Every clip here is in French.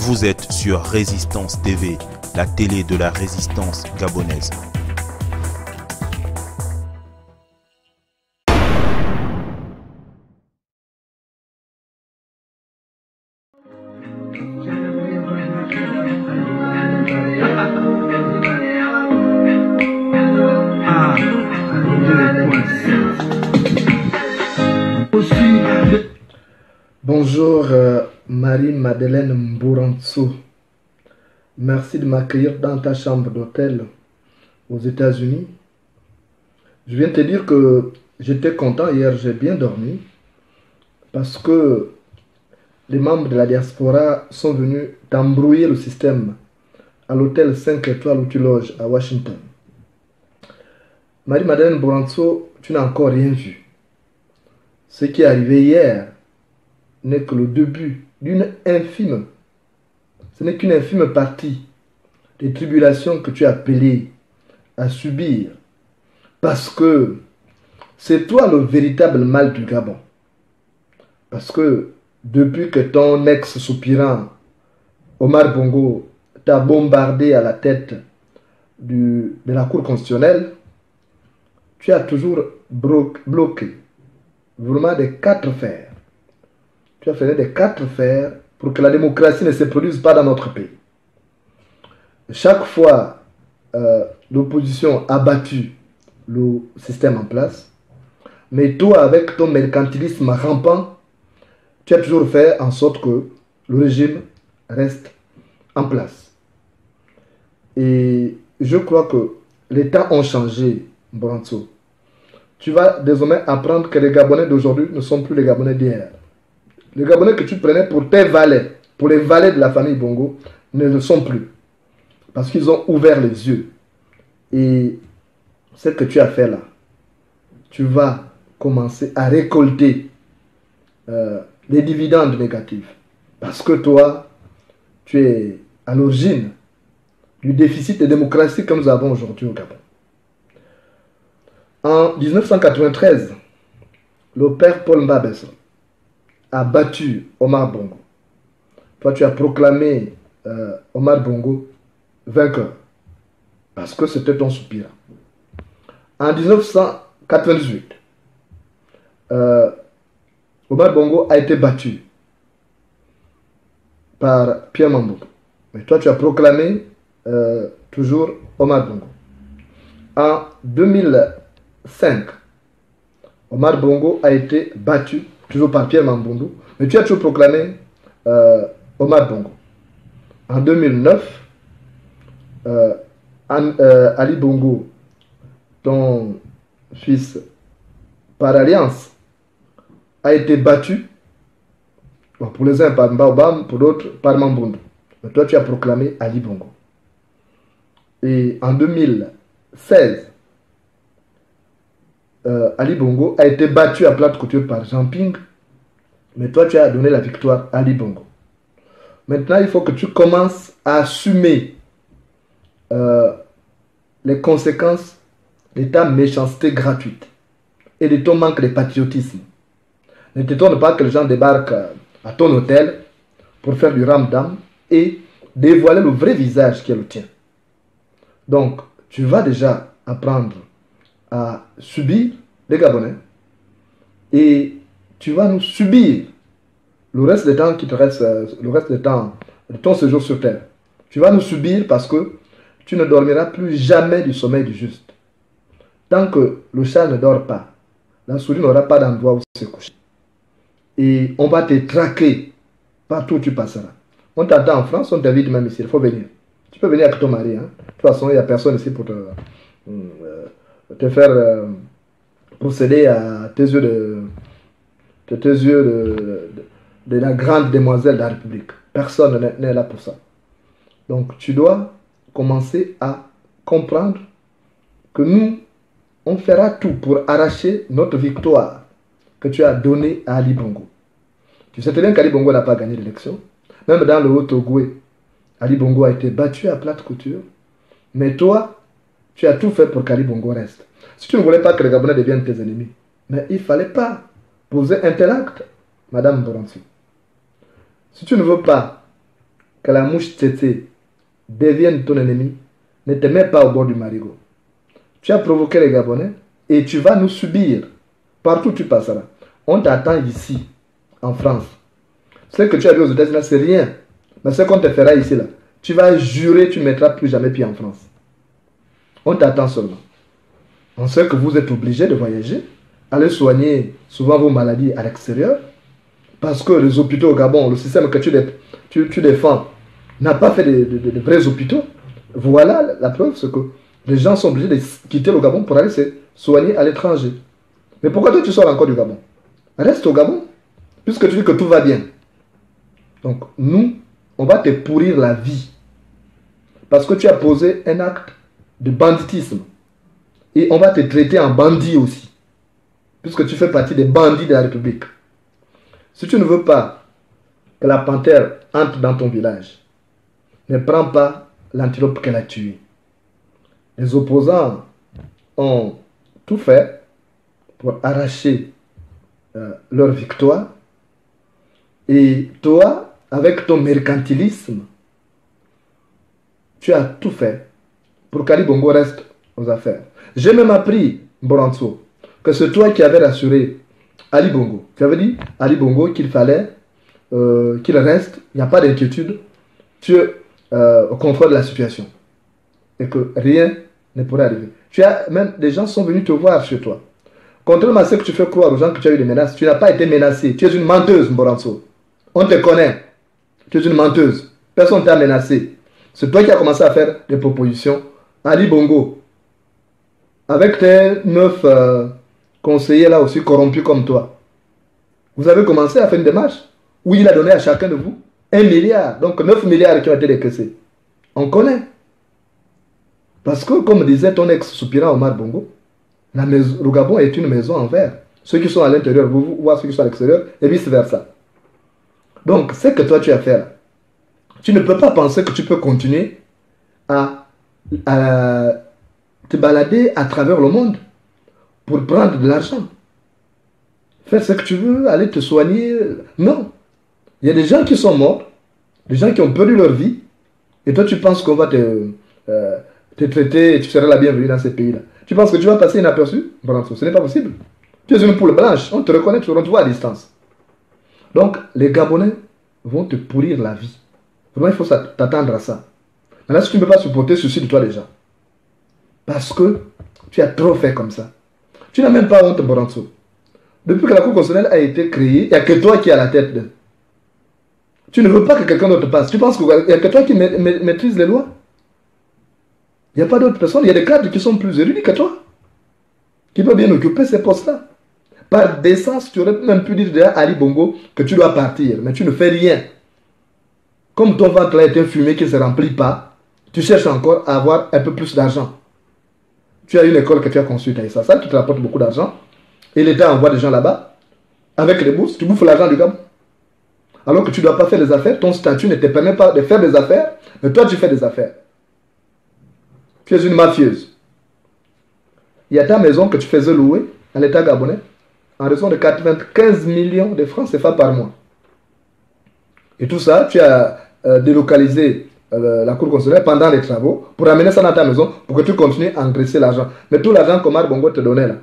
Vous êtes sur Résistance TV, la télé de la résistance gabonaise. Bonjour Marie-Madeleine Mbourantsou. Merci de m'accueillir dans ta chambre d'hôtel aux États-Unis. Je viens te dire que j'étais content hier, j'ai bien dormi parce que les membres de la diaspora sont venus t'embrouiller le système à l'hôtel 5 étoiles où tu loges à Washington. Marie-Madeleine Mbourantsou, tu n'as encore rien vu. Ce qui est arrivé hier n'est que le début d'une infime, ce n'est qu'une infime partie des tribulations que tu es appelé à subir, parce que c'est toi le véritable mal du Gabon. Parce que depuis que ton ex-soupirant Omar Bongo t'a bombardé à la tête de la Cour constitutionnelle, tu as toujours bloqué vraiment des 4 fers. Tu as fait des 4 fers pour que la démocratie ne se produise pas dans notre pays. Chaque fois, l'opposition a battu le système en place, mais toi, avec ton mercantilisme rampant, tu as toujours fait en sorte que le régime reste en place. Et je crois que les temps ont changé, Mbourantsou. Tu vas désormais apprendre que les Gabonais d'aujourd'hui ne sont plus les Gabonais d'hier. Les Gabonais que tu prenais pour tes valets, pour les valets de la famille Bongo, ne le sont plus. Parce qu'ils ont ouvert les yeux. Et ce que tu as fait là, tu vas commencer à récolter les dividendes négatifs. Parce que toi, tu es à l'origine du déficit de démocratie que nous avons aujourd'hui au Gabon. En 1993, le père Paul Mbabessa a battu Omar Bongo. Toi, tu as proclamé Omar Bongo vainqueur. Parce que c'était ton soupirant. En 1998, Omar Bongo a été battu par Pierre Mamboundou. Mais toi, tu as proclamé toujours Omar Bongo. En 2005, Omar Bongo a été battu toujours par Pierre Mamboundou, mais tu as toujours proclamé Omar Bongo. En 2009, Ali Bongo, ton fils par alliance, a été battu, bon, pour les uns par Mbaobam, pour d'autres par Mamboundou. Mais toi, tu as proclamé Ali Bongo. Et en 2016, Ali Bongo a été battu à plate couture par Jean Ping, mais toi tu as donné la victoire à Ali Bongo. Maintenant, il faut que tu commences à assumer les conséquences de ta méchanceté gratuite et de ton manque de patriotisme. Ne t'étonne pas que les gens débarquent à ton hôtel pour faire du ramdam et dévoiler le vrai visage qui est le tien. Donc, tu vas déjà apprendre à subir les Gabonais et tu vas nous subir le reste du temps qui te reste, le reste du temps de ton séjour sur terre. Tu vas nous subir parce que tu ne dormiras plus jamais du sommeil du juste. Tant que le chat ne dort pas, la souris n'aura pas d'endroit où se coucher. Et on va te traquer partout où tu passeras. On t'attend en France, on t'invite même ici, il faut venir. Tu peux venir avec ton mari. Hein. De toute façon, il n'y a personne ici pour te faire procéder à tes yeux de la grande demoiselle de la République. Personne n'est là pour ça. Donc tu dois commencer à comprendre que nous, on fera tout pour arracher notre victoire que tu as donnée à Ali Bongo. Tu sais très bien qu'Ali Bongo n'a pas gagné l'élection. Même dans le Haut-Ogoué, Ali Bongo a été battu à plate couture. Mais toi, tu as tout fait pour qu'Ali Bongo reste. Si tu ne voulais pas que les Gabonais deviennent tes ennemis, mais il ne fallait pas poser un tel acte, Madame Mbourantsou. Si tu ne veux pas que la mouche tsetse devienne ton ennemi, ne te mets pas au bord du marigot. Tu as provoqué les Gabonais et tu vas nous subir. Partout où tu passeras. On t'attend ici, en France. Ce que tu as vu aux États-Unis, c'est rien. Mais ce qu'on te fera ici, là, tu vas jurer, tu ne mettras plus jamais pied en France. On t'attend seulement. On sait que vous êtes obligé de voyager, aller soigner souvent vos maladies à l'extérieur, parce que les hôpitaux au Gabon, le système que tu défends, n'a pas fait de vrais hôpitaux. Voilà la preuve, c'est que les gens sont obligés de quitter le Gabon pour aller se soigner à l'étranger. Mais pourquoi toi tu sors encore du Gabon? Reste au Gabon, puisque tu dis que tout va bien. Donc nous, on va te pourrir la vie. Parce que tu as posé un acte de banditisme. Et on va te traiter en bandit aussi. Puisque tu fais partie des bandits de la République. Si tu ne veux pas que la panthère entre dans ton village, ne prends pas l'antilope qu'elle a tuée. Les opposants ont tout fait pour arracher leur victoire. Et toi, avec ton mercantilisme, tu as tout fait pour qu'Ali Bongo reste aux affaires. J'ai même appris, Boranso, que c'est toi qui avais rassuré Ali Bongo. Tu avais dit à Ali Bongo qu'il fallait qu'il reste, il n'y a pas d'inquiétude, tu es au contrôle de la situation. Et que rien ne pourrait arriver. Même des gens sont venus te voir chez toi. Contrairement à ce que tu fais croire aux gens que tu as eu des menaces, tu n'as pas été menacé. Tu es une menteuse, Boranso. On te connaît. Tu es une menteuse. Personne ne t'a menacé. C'est toi qui as commencé à faire des propositions. Ali Bongo, avec tes 9 conseillers là aussi corrompus comme toi, vous avez commencé à faire une démarche où il a donné à chacun de vous 1 milliard. Donc 9 milliards qui ont été décaissés. On connaît. Parce que, comme disait ton ex-soupirant Omar Bongo, le Gabon est une maison en verre. Ceux qui sont à l'intérieur, vous voyez ceux qui sont à l'extérieur, et vice-versa. Donc, ce que toi tu as fait là, tu ne peux pas penser que tu peux continuer à te balader à travers le monde pour prendre de l'argent. Faire ce que tu veux, aller te soigner. Non. Il y a des gens qui sont morts, des gens qui ont perdu leur vie, et toi tu penses qu'on va te traiter et tu seras la bienvenue dans ces pays-là. Tu penses que tu vas passer inaperçu? Ce n'est pas possible. Tu es une poule blanche, on te reconnaît, tu te vois à distance. Donc, les Gabonais vont te pourrir la vie. Vraiment, il faut t'attendre à ça. Maintenant, si tu ne peux pas supporter, suicide-toi déjà. Parce que tu as trop fait comme ça. Tu n'as même pas honte, Boranso. Depuis que la Cour constitutionnelle a été créée, il n'y a que toi qui es à la tête d'elle. Tu ne veux pas que quelqu'un d'autre passe. Tu penses qu'il n'y a que toi qui maîtrise les lois? Il n'y a pas d'autres personnes. Il y a des cadres qui sont plus érudits que toi, qui peuvent bien occuper ces postes-là. Par décence, tu aurais même pu dire déjà à Ali Bongo que tu dois partir, mais tu ne fais rien. Comme ton ventre là est un fumier qui ne se remplit pas, tu cherches encore à avoir un peu plus d'argent. Tu as une école que tu as construite à ça qui te rapporte beaucoup d'argent, et l'État envoie des gens là-bas, avec les bourses, tu bouffes l'argent du Gabon. Alors que tu ne dois pas faire des affaires, ton statut ne te permet pas de faire des affaires, mais toi tu fais des affaires. Tu es une mafieuse. Il y a ta maison que tu faisais louer à l'État gabonais en raison de 95 millions de francs CFA par mois. Et tout ça, tu as délocalisé la Cour constitutionnelle pendant les travaux pour amener ça dans ta maison pour que tu continues à engraisser l'argent. Mais tout l'argent qu'Omar Bongo te donnait là,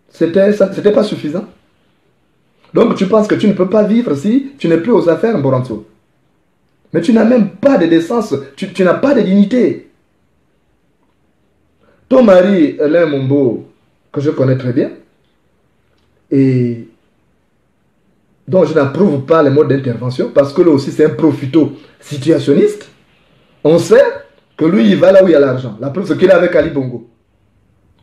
c'était pas suffisant. Donc tu penses que tu ne peux pas vivre si tu n'es plus aux affaires, Boranso. Mais tu n'as même pas de décence, tu n'as pas de dignité. Ton mari, Alain Mombo, que je connais très bien, et dont je n'approuve pas les modes d'intervention, parce que lui aussi c'est un profito-situationniste, on sait que lui, il va là où il y a l'argent. La preuve, c'est qu'il est avec Ali Bongo.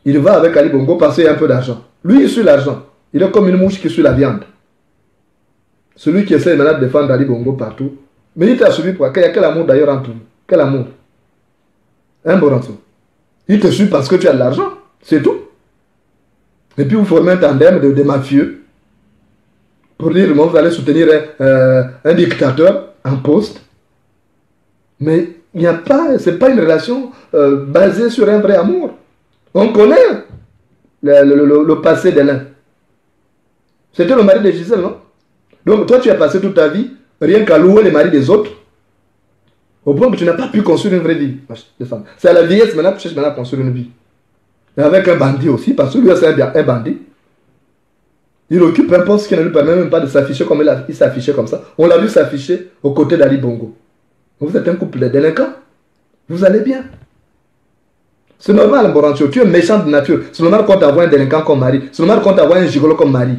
Il va avec Ali Bongo parce qu'il y a un peu d'argent. Lui, il suit l'argent. Il est comme une mouche qui suit la viande. Celui qui essaie maintenant de défendre Ali Bongo partout. Mais il t'a suivi pour qu'il y a quel amour d'ailleurs entre vous? Quel amour? Un Boranso. Il te suit parce que tu as de l'argent. C'est tout. Et puis vous formez un tandem de mafieux pour dire bon, vous allez soutenir un dictateur en poste. Mais il n'y a pas, c'est pas une relation basée sur un vrai amour. On connaît le passé d'Alain. C'était le mari de Gisèle, non? Donc toi tu as passé toute ta vie rien qu'à louer les maris des autres Au point que tu n'as pas pu construire une vraie vie de femme. C'est à la vieillesse maintenant que tu cherches maintenant à construire une vie. Et avec un bandit aussi, parce que lui c'est un bandit. Il occupe un poste qui ne lui permet même pas de s'afficher comme il s'affichait comme ça. On l'a vu s'afficher aux côtés d'Ali Bongo. Vous êtes un couple de délinquants. Vous allez bien. C'est normal, Morancho. Tu es méchant de nature. C'est normal qu'on t'envoie un délinquant comme mari. C'est normal qu'on t'envoie un gigolo comme mari.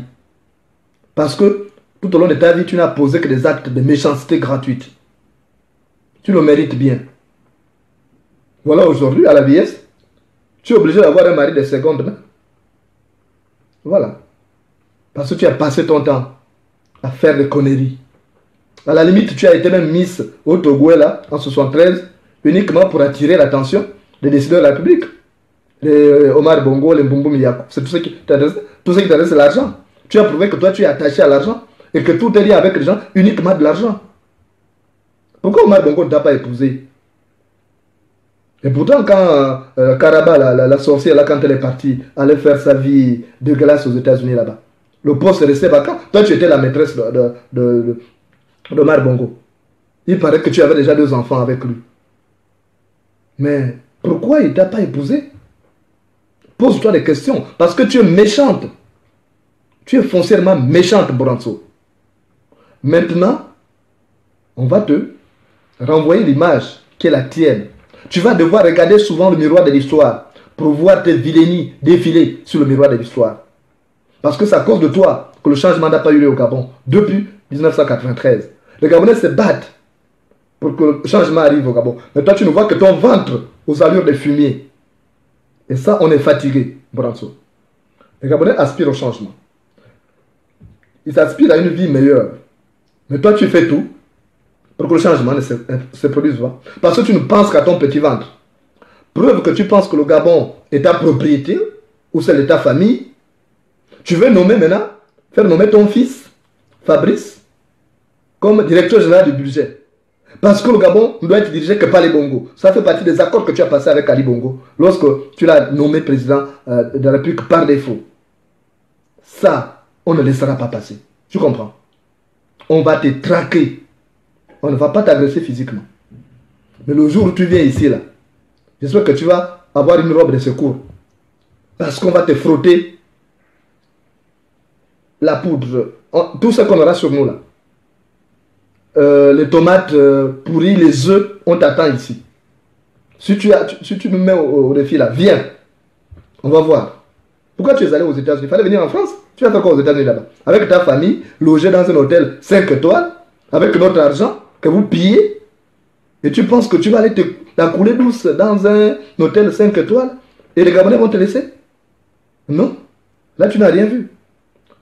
Parce que tout au long de ta vie, tu n'as posé que des actes de méchanceté gratuite. Tu le mérites bien. Voilà, aujourd'hui, à la vieillesse, tu es obligé d'avoir un mari de seconde main. Voilà. Parce que tu as passé ton temps à faire des conneries. À la limite, tu as été même Miss au Togo, là, en 73, uniquement pour attirer l'attention des décideurs de la République. Les Omar Bongo, les Mbumbu Miyakou. C'est tout ce qui t'intéresse. Tout ce qui t'intéresse, c'est l'argent. Tu as prouvé que toi, tu es attaché à l'argent et que tout est lié avec les gens, uniquement de l'argent. Pourquoi Omar Bongo ne t'a pas épousé? Et pourtant, quand Karaba, la sorcière, là, quand elle est partie, allait faire sa vie dégueulasse aux États-Unis là-bas, le poste est resté vacant. Toi, tu étais la maîtresse d'Omar Bongo. Il paraît que tu avais déjà 2 enfants avec lui. Mais pourquoi il ne t'a pas épousé? Pose-toi des questions. Parce que tu es méchante. Tu es foncièrement méchante, Boranso. Maintenant, on va te renvoyer l'image qui est la tienne. Tu vas devoir regarder souvent le miroir de l'histoire pour voir tes vilainies défiler sur le miroir de l'histoire. Parce que c'est à cause de toi que le changement n'a pas eu lieu au Gabon depuis 1993. Les Gabonais se battent pour que le changement arrive au Gabon. Mais toi, tu ne vois que ton ventre aux allures de fumier. Et ça, on est fatigué, Boranso. Les Gabonais aspirent au changement. Ils aspirent à une vie meilleure. Mais toi, tu fais tout pour que le changement ne se produise pas. Parce que tu ne penses qu'à ton petit ventre. Preuve que tu penses que le Gabon est ta propriété ou celle de ta famille. Tu veux nommer maintenant, faire nommer ton fils, Fabrice, comme directeur général du budget. Parce que le Gabon ne doit être dirigé que par les Bongo. Ça fait partie des accords que tu as passés avec Ali Bongo lorsque tu l'as nommé président de la République par défaut. Ça, on ne laissera pas passer. Tu comprends? On va te traquer. On ne va pas t'agresser physiquement. Mais le jour où tu viens ici, là, j'espère que tu vas avoir une robe de secours. Parce qu'on va te frotter la poudre. Tout ce qu'on aura sur nous, là. Les tomates pourries, les œufs, on t'attend ici. Si tu nous mets au défi, là, viens. On va voir. Pourquoi tu es allé aux États-Unis? Il fallait venir en France. Tu vas faire quoi aux États-Unis là-bas? Avec ta famille, logé dans un hôtel 5 étoiles, avec notre argent que vous pillez, et tu penses que tu vas aller la couler douce dans un hôtel 5 étoiles, et les Gabonais vont te laisser? Non. Là, tu n'as rien vu.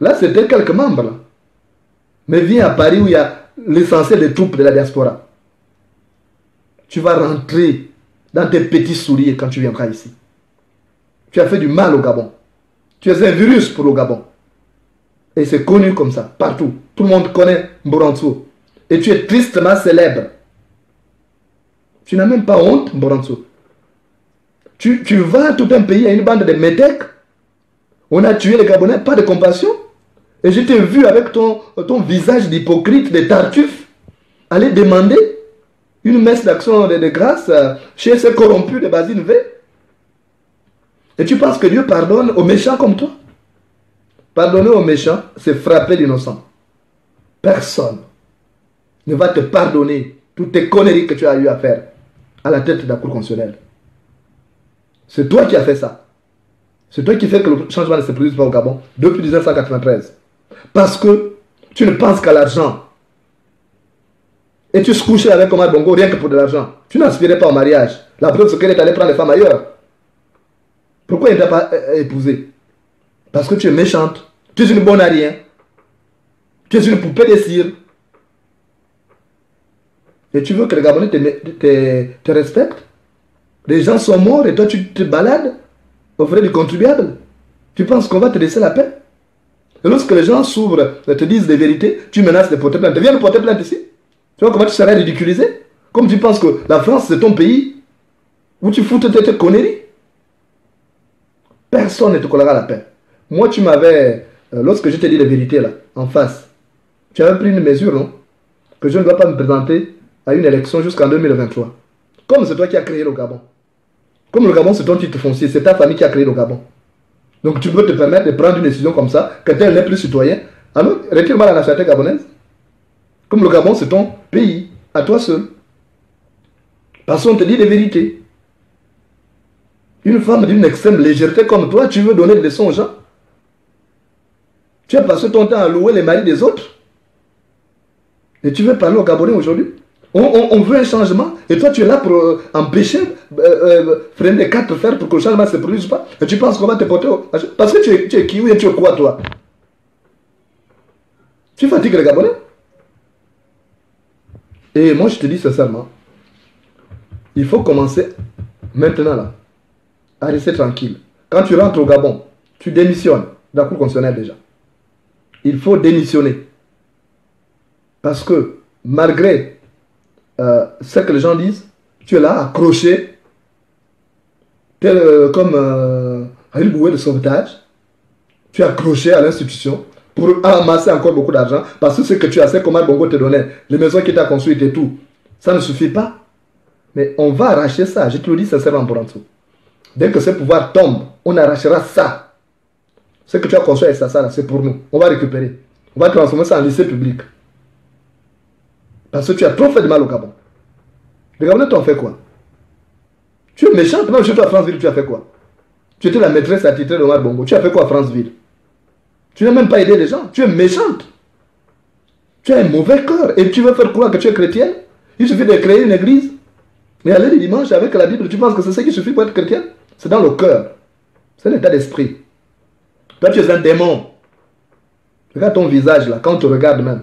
Là, c'était quelques membres. Là. Mais viens à Paris où il y a l'essentiel des troupes de la diaspora. Tu vas rentrer dans tes petits souliers quand tu viendras ici. Tu as fait du mal au Gabon. Tu es un virus pour le Gabon. Et c'est connu comme ça, partout. Tout le monde connaît Mboranso. Et tu es tristement célèbre. Tu n'as même pas honte, Mboranso. Tu vas à tout un pays à une bande de métèques. On a tué les Gabonais, pas de compassion. Et je t'ai vu avec ton visage d'hypocrite, de tartuffe, aller demander une messe d'action de grâce chez ces corrompus de Basine V. Et tu penses que Dieu pardonne aux méchants comme toi? Pardonner aux méchants, c'est frapper l'innocent. Personne ne va te pardonner toutes tes conneries que tu as eu à faire à la tête de la Cour constitutionnelle. C'est toi qui as fait ça. C'est toi qui fais que le changement ne se produise pas au Gabon depuis 1993. Parce que tu ne penses qu'à l'argent. Et tu se couchais avec Omar Bongo rien que pour de l'argent. Tu n'aspirais pas au mariage. La preuve, c'est qu'elle est allée prendre les femmes ailleurs. Pourquoi il ne t'a pas épousé? Parce que tu es méchante. Tu es une bonne à rien. Tu es une poupée de cire. Et tu veux que les Gabonais te respectent? Les gens sont morts et toi tu te balades au frais du contribuable. Tu penses qu'on va te laisser la paix? Et lorsque les gens s'ouvrent et te disent des vérités, tu menaces de porter plainte. Viens nous porter plainte ici. Tu vois comment tu serais ridiculisé? Comme tu penses que la France c'est ton pays où tu fous tes conneries. Personne ne te collera la paix. Moi tu m'avais, lorsque je t'ai dit les vérités là, en face, tu avais pris une mesure, non? Que je ne dois pas me présenter à une élection jusqu'en 2023. Comme c'est toi qui as créé le Gabon. Comme le Gabon, c'est ton titre foncier, c'est ta famille qui a créé le Gabon. Donc tu peux te permettre de prendre une décision comme ça, que tel n'est plus citoyen. Alors, retire-moi la nationalité gabonaise. Comme le Gabon, c'est ton pays, à toi seul. Parce qu'on te dit des vérités. Une femme d'une extrême légèreté comme toi, tu veux donner des leçons aux gens. Tu as passé ton temps à louer les maris des autres. Et tu veux parler aux Gabonais aujourd'hui. On veut un changement. Et toi, tu es là pour empêcher, freiner les quatre fers pour que le changement ne se produise pas. Et tu penses qu'on va te porter Parce que tu es kiwi et tu es quoi, toi? Tu fatigues les Gabonais. Et moi, je te dis sincèrement, il faut commencer maintenant là, à rester tranquille. Quand tu rentres au Gabon, tu démissionnes de la Cour constitutionnelle déjà. Il faut démissionner. Parce que malgré ce que les gens disent, tu es là accroché, tel comme à une bouée de sauvetage. Tu es accroché à l'institution pour amasser encore beaucoup d'argent. Parce que ce que tu as, c'est comme Bongo te donnait, les maisons qu'il t'a construites et tout. Ça ne suffit pas. Mais on va arracher ça. Je te le dis sincèrement pour en dessous. Dès que ce pouvoir tombe, on arrachera ça. Ce que tu as construit avec ça, c'est pour nous. On va récupérer. On va transformer ça en lycée public. Parce que tu as trop fait de mal au Gabon. Les Gabonais t'ont fait quoi? Tu es méchante. Même chez toi à Franceville, tu as fait quoi? Tu étais la maîtresse attitrée d'Omar Bongo. Tu as fait quoi à Franceville? Tu n'as même pas aidé les gens. Tu es méchante. Tu as un mauvais cœur. Et tu veux faire croire que tu es chrétienne? Il suffit de créer une église. Mais aller le dimanche avec la Bible, tu penses que c'est ça qui suffit pour être chrétien? C'est dans le cœur. C'est l'état d'esprit. Toi, tu es un démon. Regarde ton visage là. Quand on te regarde même,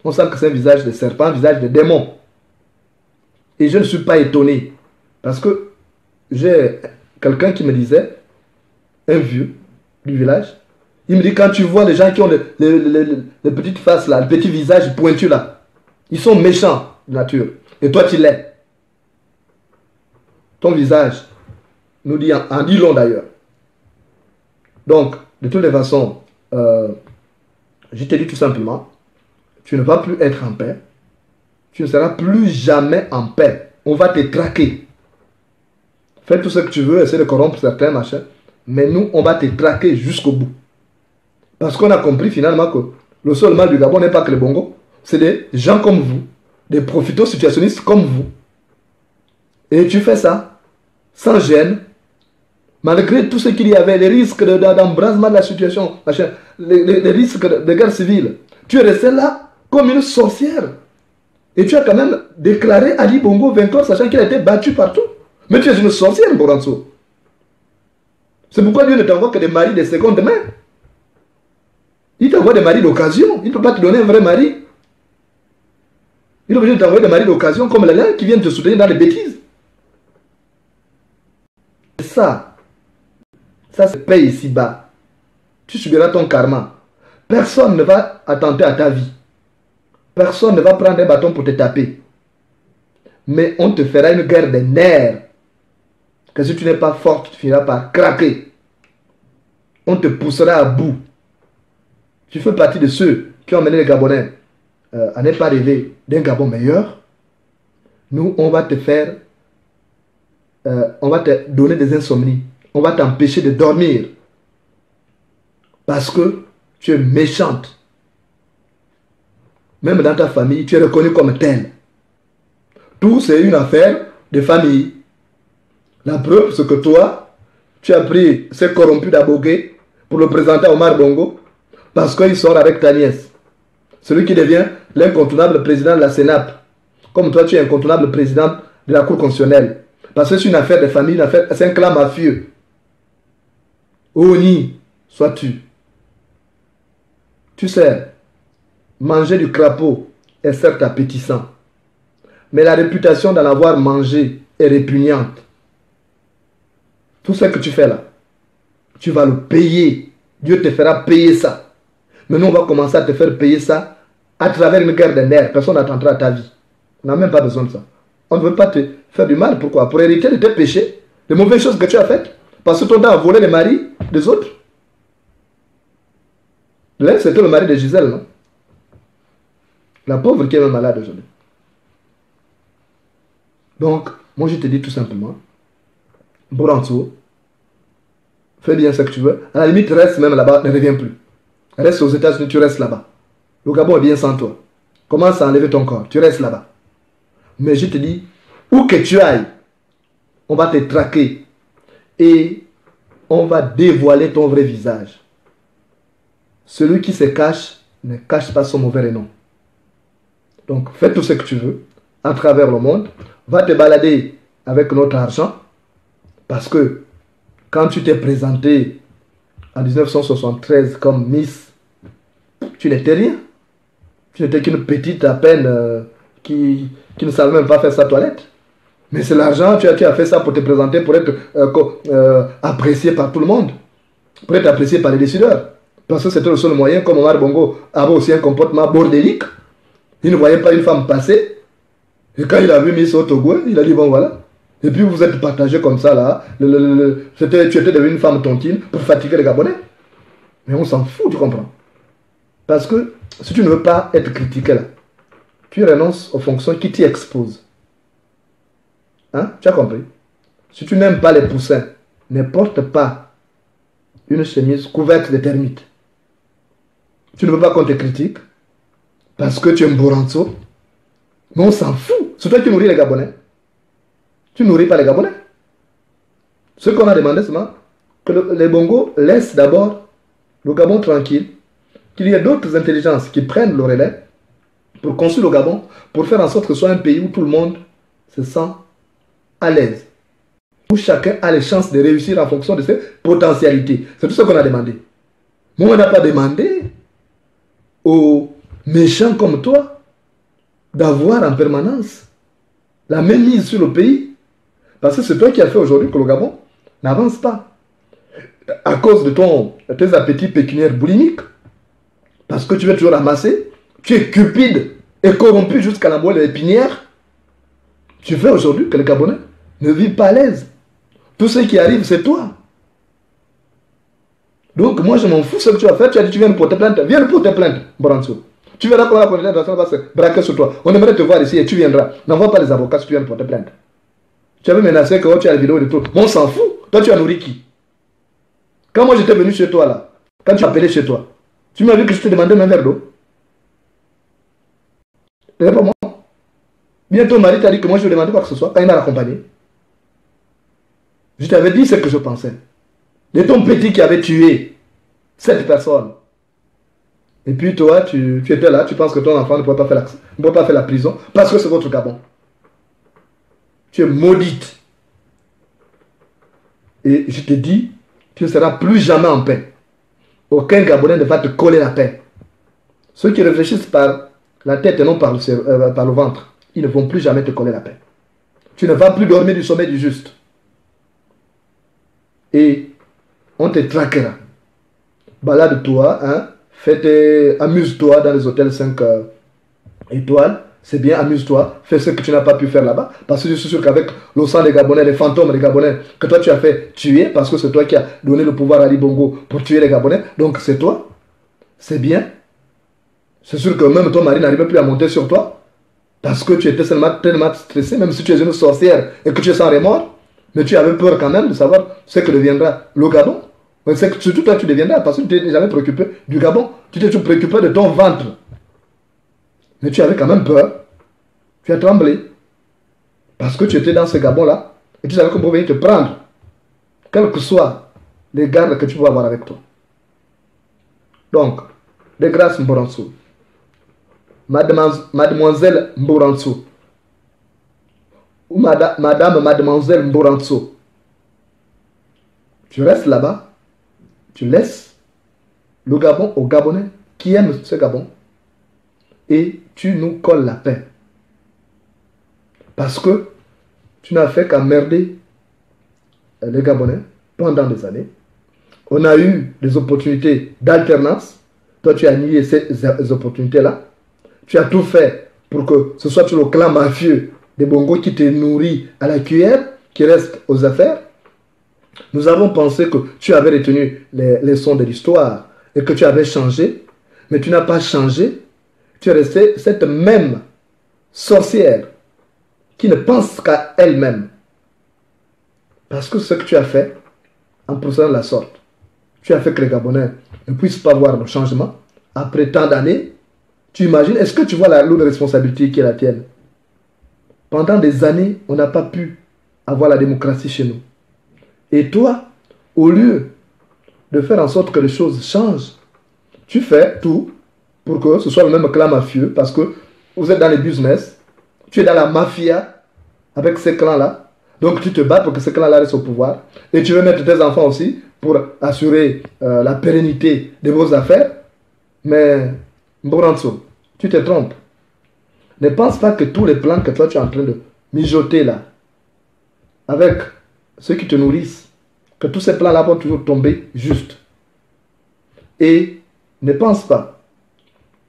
on sent que c'est un visage de serpent, un visage de démon. Et je ne suis pas étonné. Parce que j'ai quelqu'un qui me disait, un vieux du village, il me dit, quand tu vois les gens qui ont les petites faces là, le petit visage pointu là, ils sont méchants de nature. Et toi, tu l'es. Ton visage nous dit en dit long d'ailleurs. Donc, de toutes les façons, je te dis tout simplement, tu ne vas plus être en paix. Tu ne seras plus jamais en paix. On va te traquer. Fais tout ce que tu veux, essaie de corrompre certains machins. Mais nous, on va te traquer jusqu'au bout. Parce qu'on a compris finalement que le seul mal du Gabon n'est pas que les Bongo. C'est des gens comme vous. Des profito-situationnistes comme vous. Et tu fais ça sans gêne. Malgré tout ce qu'il y avait, les risques d'embrasement de la situation, les risques de guerre civile. Tu es resté là comme une sorcière. Et tu as quand même déclaré Ali Bongo vainqueur, sachant qu'il a été battu partout. Mais tu es une sorcière, Boranso. C'est pourquoi Dieu ne t'envoie que des maris de seconde main. Il t'envoie des maris d'occasion. Il ne peut pas te donner un vrai mari. Il est obligé de t'envoyer des maris d'occasion comme les leurs qui viennent te soutenir dans les bêtises. Ça se paye ici-bas. Tu subiras ton karma. Personne ne va attenter à ta vie. Personne ne va prendre un bâton pour te taper. Mais on te fera une guerre des nerfs. Que si tu n'es pas forte, tu finiras par craquer. On te poussera à bout. Tu fais partie de ceux qui ont mené les Gabonais à ne pas rêver d'un Gabon meilleur. Nous, on va te faire... on va te donner des insomnies. On va t'empêcher de dormir. Parce que tu es méchante. Même dans ta famille, tu es reconnu comme tel. Tout, c'est une affaire de famille. La preuve, c'est que toi, tu as pris ces corrompus d'Abogué pour le présenter à Omar Bongo parce qu'il sort avec ta nièce. Celui qui devient l'incontournable président de la Sénap. Comme toi, tu es incontournable président de la Cour constitutionnelle. Parce que c'est une affaire de famille, c'est un clan mafieux. Oni, sois-tu. Tu sais, manger du crapaud est certes appétissant. Mais la réputation d'en avoir mangé est répugnante. Tout ce que tu fais là, tu vas le payer. Dieu te fera payer ça. Mais nous, on va commencer à te faire payer ça à travers une guerre des nerfs. Personne n'attendra à ta vie. On n'a même pas besoin de ça. On ne veut pas te faire du mal. Pourquoi? Pour hériter de tes péchés, de mauvaises choses que tu as faites. Parce que ton temps a volé les maris des autres. Là, c'était le mari de Gisèle, non? La pauvre qui est même malade aujourd'hui. Donc, moi, je te dis tout simplement, Boranzo, fais bien ce que tu veux. À la limite, reste même là-bas, ne reviens plus. Reste aux États-Unis, tu restes là-bas. Le Gabon est bien sans toi. Commence à enlever ton corps, tu restes là-bas. Mais je te dis, où que tu ailles, on va te traquer et on va dévoiler ton vrai visage. Celui qui se cache ne cache pas son mauvais nom. Donc, fais tout ce que tu veux à travers le monde. Va te balader avec notre argent. Parce que quand tu t'es présenté en 1973 comme Miss, tu n'étais rien. Tu n'étais qu'une petite à peine qui ne savait même pas faire sa toilette. Mais c'est l'argent, tu as fait ça pour te présenter, pour être apprécié par tout le monde. Pour être apprécié par les décideurs. Parce que c'était le seul moyen, comme Omar Bongo avait aussi un comportement bordélique. Il ne voyait pas une femme passer. Et quand il a vu Miss Otogwe, il a dit bon voilà. Et puis vous êtes partagé comme ça là. Tu étais devenu une femme tontine pour fatiguer les Gabonais. Mais on s'en fout, tu comprends. Parce que si tu ne veux pas être critiqué là, tu renonces aux fonctions qui t'y exposent. Hein? Tu as compris? Si tu n'aimes pas les poussins, ne porte pas une chemise couverte de termites. Tu ne veux pas qu'on te critique parce que tu es un Boranzo. Mais on s'en fout. C'est toi qui nourris les Gabonais. Tu ne nourris pas les Gabonais. Ce qu'on a demandé, c'est que les Bongos laissent d'abord le Gabon tranquille, qu'il y ait d'autres intelligences qui prennent le relais pour construire le Gabon, pour faire en sorte que ce soit un pays où tout le monde se sent à l'aise, où chacun a les chances de réussir en fonction de ses potentialités. C'est tout ce qu'on a demandé. Mais on n'a pas demandé aux méchants comme toi d'avoir en permanence la même mise sur le pays. Parce que c'est toi qui as fait aujourd'hui que le Gabon n'avance pas. À cause de tes appétits pécuniaires boulimiques. Parce que tu veux toujours ramasser. Tu es cupide et corrompu jusqu'à la moelle épinière. Tu fais aujourd'hui que les Gabonais ne vivent pas à l'aise. Tout ce qui arrive, c'est toi. Donc moi, je m'en fous ce que tu vas faire. Tu as dit tu viens de porter plainte. Viens de porter plainte, Boranzo. Tu verras comment la communauté internationale va se braquer sur toi. On aimerait te voir ici et tu viendras. N'envoie pas les avocats si tu viens de porter plainte. Tu avais menacé que tu as la vidéo et tout. Mais on s'en fout. Toi, tu as nourri qui? Quand moi j'étais venu chez toi là, quand tu m'as appelé chez toi, tu m'as vu que je te demandais un verre d'eau? Réponds-moi. Bien ton mari t'a dit que moi je ne demandais pas que ce soit quand il m'a accompagné. Je t'avais dit ce que je pensais. De ton petit qui avait tué cette personne. Et puis toi, tu étais là, tu penses que ton enfant ne pourrait pas faire la prison parce que c'est votre Gabon. Tu es maudite. Et je te dis, tu ne seras plus jamais en paix. Aucun Gabonais ne va te coller la paix. Ceux qui réfléchissent par la tête et non par le ventre, ils ne vont plus jamais te coller la paix. Tu ne vas plus dormir du sommeil du juste. Et on te traquera. Balade-toi, hein, amuse-toi dans les hôtels 5 étoiles. C'est bien, amuse-toi, fais ce que tu n'as pas pu faire là-bas. Parce que je suis sûr qu'avec le sang des Gabonais, les fantômes des Gabonais, que toi tu as fait tuer, parce que c'est toi qui as donné le pouvoir à Ali Bongo pour tuer les Gabonais, donc c'est toi, c'est bien. C'est sûr que même ton mari n'arrivait plus à monter sur toi, parce que tu étais tellement stressé, même si tu es une sorcière et que tu es sans remords, mais tu avais peur quand même de savoir ce que deviendra le Gabon. Mais c'est que surtout toi tu deviendras, parce que tu t'es jamais préoccupé du Gabon, tu t'es toujours préoccupé de ton ventre. Mais tu avais quand même peur. Tu as tremblé. Parce que tu étais dans ce Gabon-là. Et tu savais qu'on pouvait te prendre. Quels que soient les gardes que tu peux avoir avec toi. Donc, de grâce Mboranso. Mademoiselle Mboranso. Ou mademoiselle Mboranso. Tu restes là-bas. Tu laisses le Gabon aux Gabonais qui aiment ce Gabon. Et tu nous colles la paix. Parce que tu n'as fait qu'emmerder les Gabonais pendant des années. On a eu des opportunités d'alternance. Toi, tu as nié ces opportunités-là. Tu as tout fait pour que ce soit le clan mafieux des Bongos qui te nourrit à la cuillère, qui reste aux affaires. Nous avons pensé que tu avais retenu les leçons de l'histoire et que tu avais changé. Mais tu n'as pas changé. Tu es resté cette même sorcière qui ne pense qu'à elle-même. Parce que ce que tu as fait, en procédant de la sorte, tu as fait que les Gabonais ne puissent pas voir le changement. Après tant d'années, tu imagines, est-ce que tu vois la lourde responsabilité qui est la tienne? Pendant des années, on n'a pas pu avoir la démocratie chez nous. Et toi, au lieu de faire en sorte que les choses changent, tu fais tout pour que ce soit le même clan mafieux, parce que vous êtes dans les business, tu es dans la mafia avec ces clans-là, donc tu te bats pour que ces clans-là restent au pouvoir, et tu veux mettre tes enfants aussi pour assurer la pérennité de vos affaires, mais Mboranso, tu te trompes. Ne pense pas que tous les plans que toi tu es en train de mijoter là, avec ceux qui te nourrissent, que tous ces plans-là vont toujours tomber juste. Et ne pense pas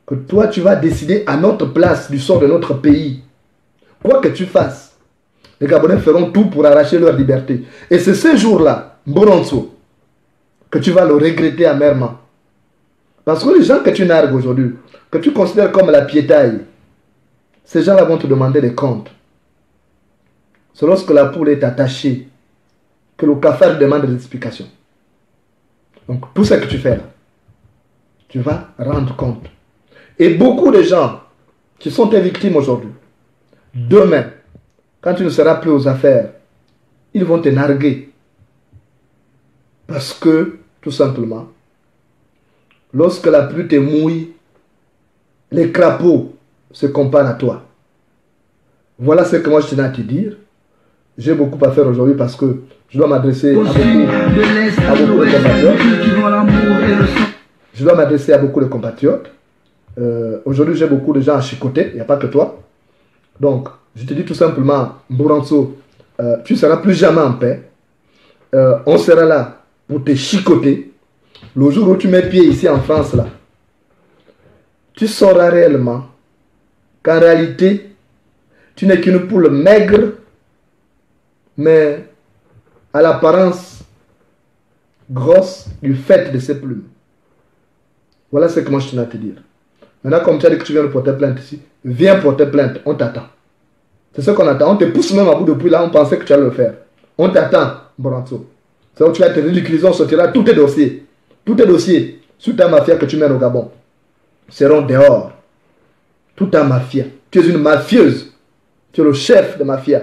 que toi tu vas décider à notre place du sort de notre pays. Quoi que tu fasses, les Gabonais feront tout pour arracher leur liberté. Et c'est ce jour-là, Mboranso, que tu vas le regretter amèrement. Parce que les gens que tu nargues aujourd'hui, que tu considères comme la piétaille, ces gens-là vont te demander des comptes. C'est lorsque la poule est attachée que le cafard demande des explications. Donc, tout ce que tu fais là, tu vas rendre compte. Et beaucoup de gens qui sont tes victimes aujourd'hui, demain, quand tu ne seras plus aux affaires, ils vont te narguer. Parce que, tout simplement, lorsque la pluie te mouille, les crapauds se comparent à toi. Voilà ce que moi je tenais à te dire. J'ai beaucoup à faire aujourd'hui parce que je dois m'adresser à beaucoup de compatriotes. Je dois m'adresser à beaucoup de compatriotes. Aujourd'hui, j'ai beaucoup de gens à chicoter. Il n'y a pas que toi. Donc, je te dis tout simplement, Mboranso, tu ne seras plus jamais en paix. On sera là pour te chicoter. Le jour où tu mets pied ici en France, là, tu sauras réellement qu'en réalité, tu n'es qu'une poule maigre, mais à l'apparence grosse du fait de ses plumes. Voilà ce que moi je tenais à te dire. Maintenant, comme tu as dit que tu viens de porter plainte ici, viens porter plainte, on t'attend. C'est ce qu'on attend. On te pousse même à bout depuis là, on pensait que tu allais le faire. On t'attend, Mboranso. C'est où tu vas te ridiculiser, on sortira tous tes dossiers. Tous tes dossiers sur ta mafia que tu mènes au Gabon seront dehors. Toute ta mafia. Tu es une mafieuse. Tu es le chef de mafia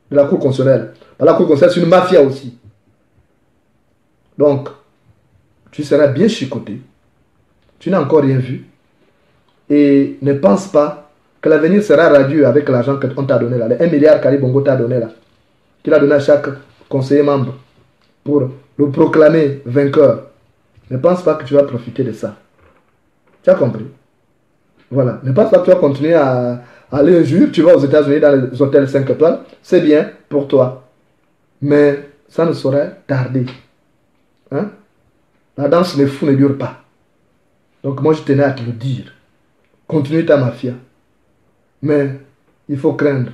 de la Cour constitutionnelle. La Cour constitutionnelle, c'est une mafia aussi. Donc, tu seras bien chicoté. Tu n'as encore rien vu. Et ne pense pas que l'avenir sera radieux avec l'argent qu'on t'a donné là. Les 1 milliard qu'Ali Bongo t'a donné là. Qu'il a donné à chaque conseiller membre pour le proclamer vainqueur. Ne pense pas que tu vas profiter de ça. Tu as compris? Voilà. Ne pense pas que tu vas continuer à aller un jour, tu vas aux États-Unis dans les hôtels 5 étoiles. C'est bien pour toi. Mais ça ne saurait tarder. Hein? La danse des fous ne dure pas. Donc moi je tenais à te le dire. Continue ta mafia. Mais il faut craindre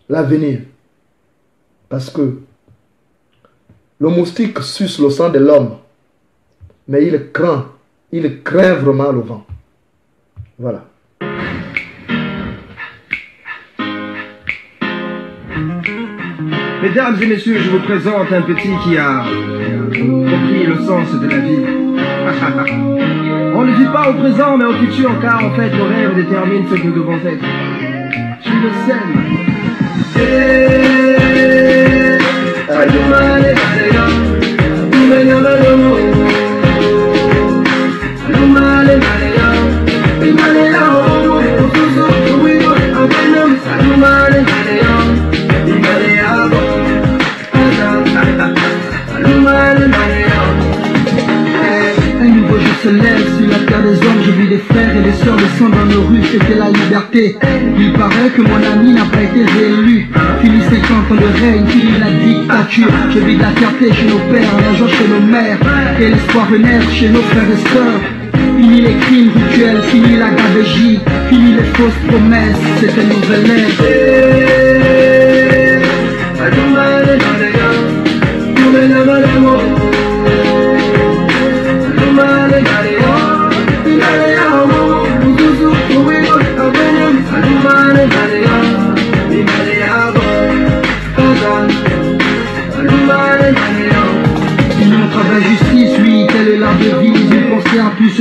l'avenir. Parce que le moustique suce le sang de l'homme. Mais il craint vraiment le vent. Voilà. Mesdames et messieurs, je vous présente un petit qui a compris le sens de la vie. On ne vit pas au présent, mais au futur, car en fait, le rêve détermine ce que nous devons être. Tu le sais, se lève sur la terre des hommes, je vis des frères et des sœurs descendent dans nos rues, c'était la liberté. Il paraît que mon ami n'a pas été réélu. Fini 50 ans de règne, fini la dictature. Je vis de la fierté chez nos pères, la joie chez nos mères, et l'espoir renaître chez nos frères et sœurs. Fini les crimes rituels, fini la gabegie, fini les fausses promesses, c'est une nouvelle ère.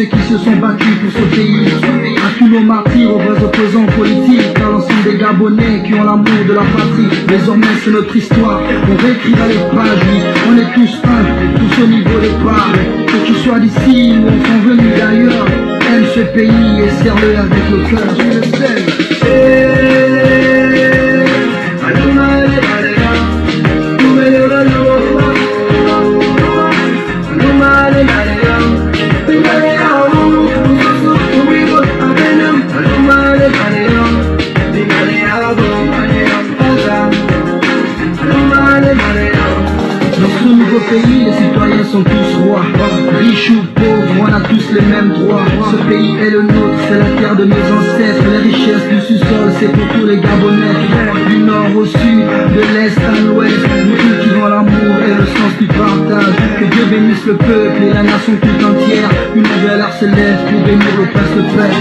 ceux qui se sont battus pour ce pays, à tous nos martyrs, aux vrais opposants politiques, à l'ensemble des Gabonais qui ont l'amour de la patrie. Désormais c'est notre histoire, on réécrira les pages, oui. On est tous un, tous au niveau des parts. Que tu sois d'ici ou enfin venu d'ailleurs, aime ce pays et serre-le avec le cœur. Je le sais. Dans ce nouveau pays, les citoyens sont tous rois. Riches ou pauvres, on a tous les mêmes droits. Ce pays est le nôtre, c'est la terre de nos ancêtres. Les richesses du sous-sol, c'est pour tous les Gabonais. Du nord au sud, de l'est à l'ouest, nous cultivons l'amour et le sens du partage. Que Dieu bénisse le peuple et la nation tout entière. Une nouvelle art se lève pour bénir le prince de paix.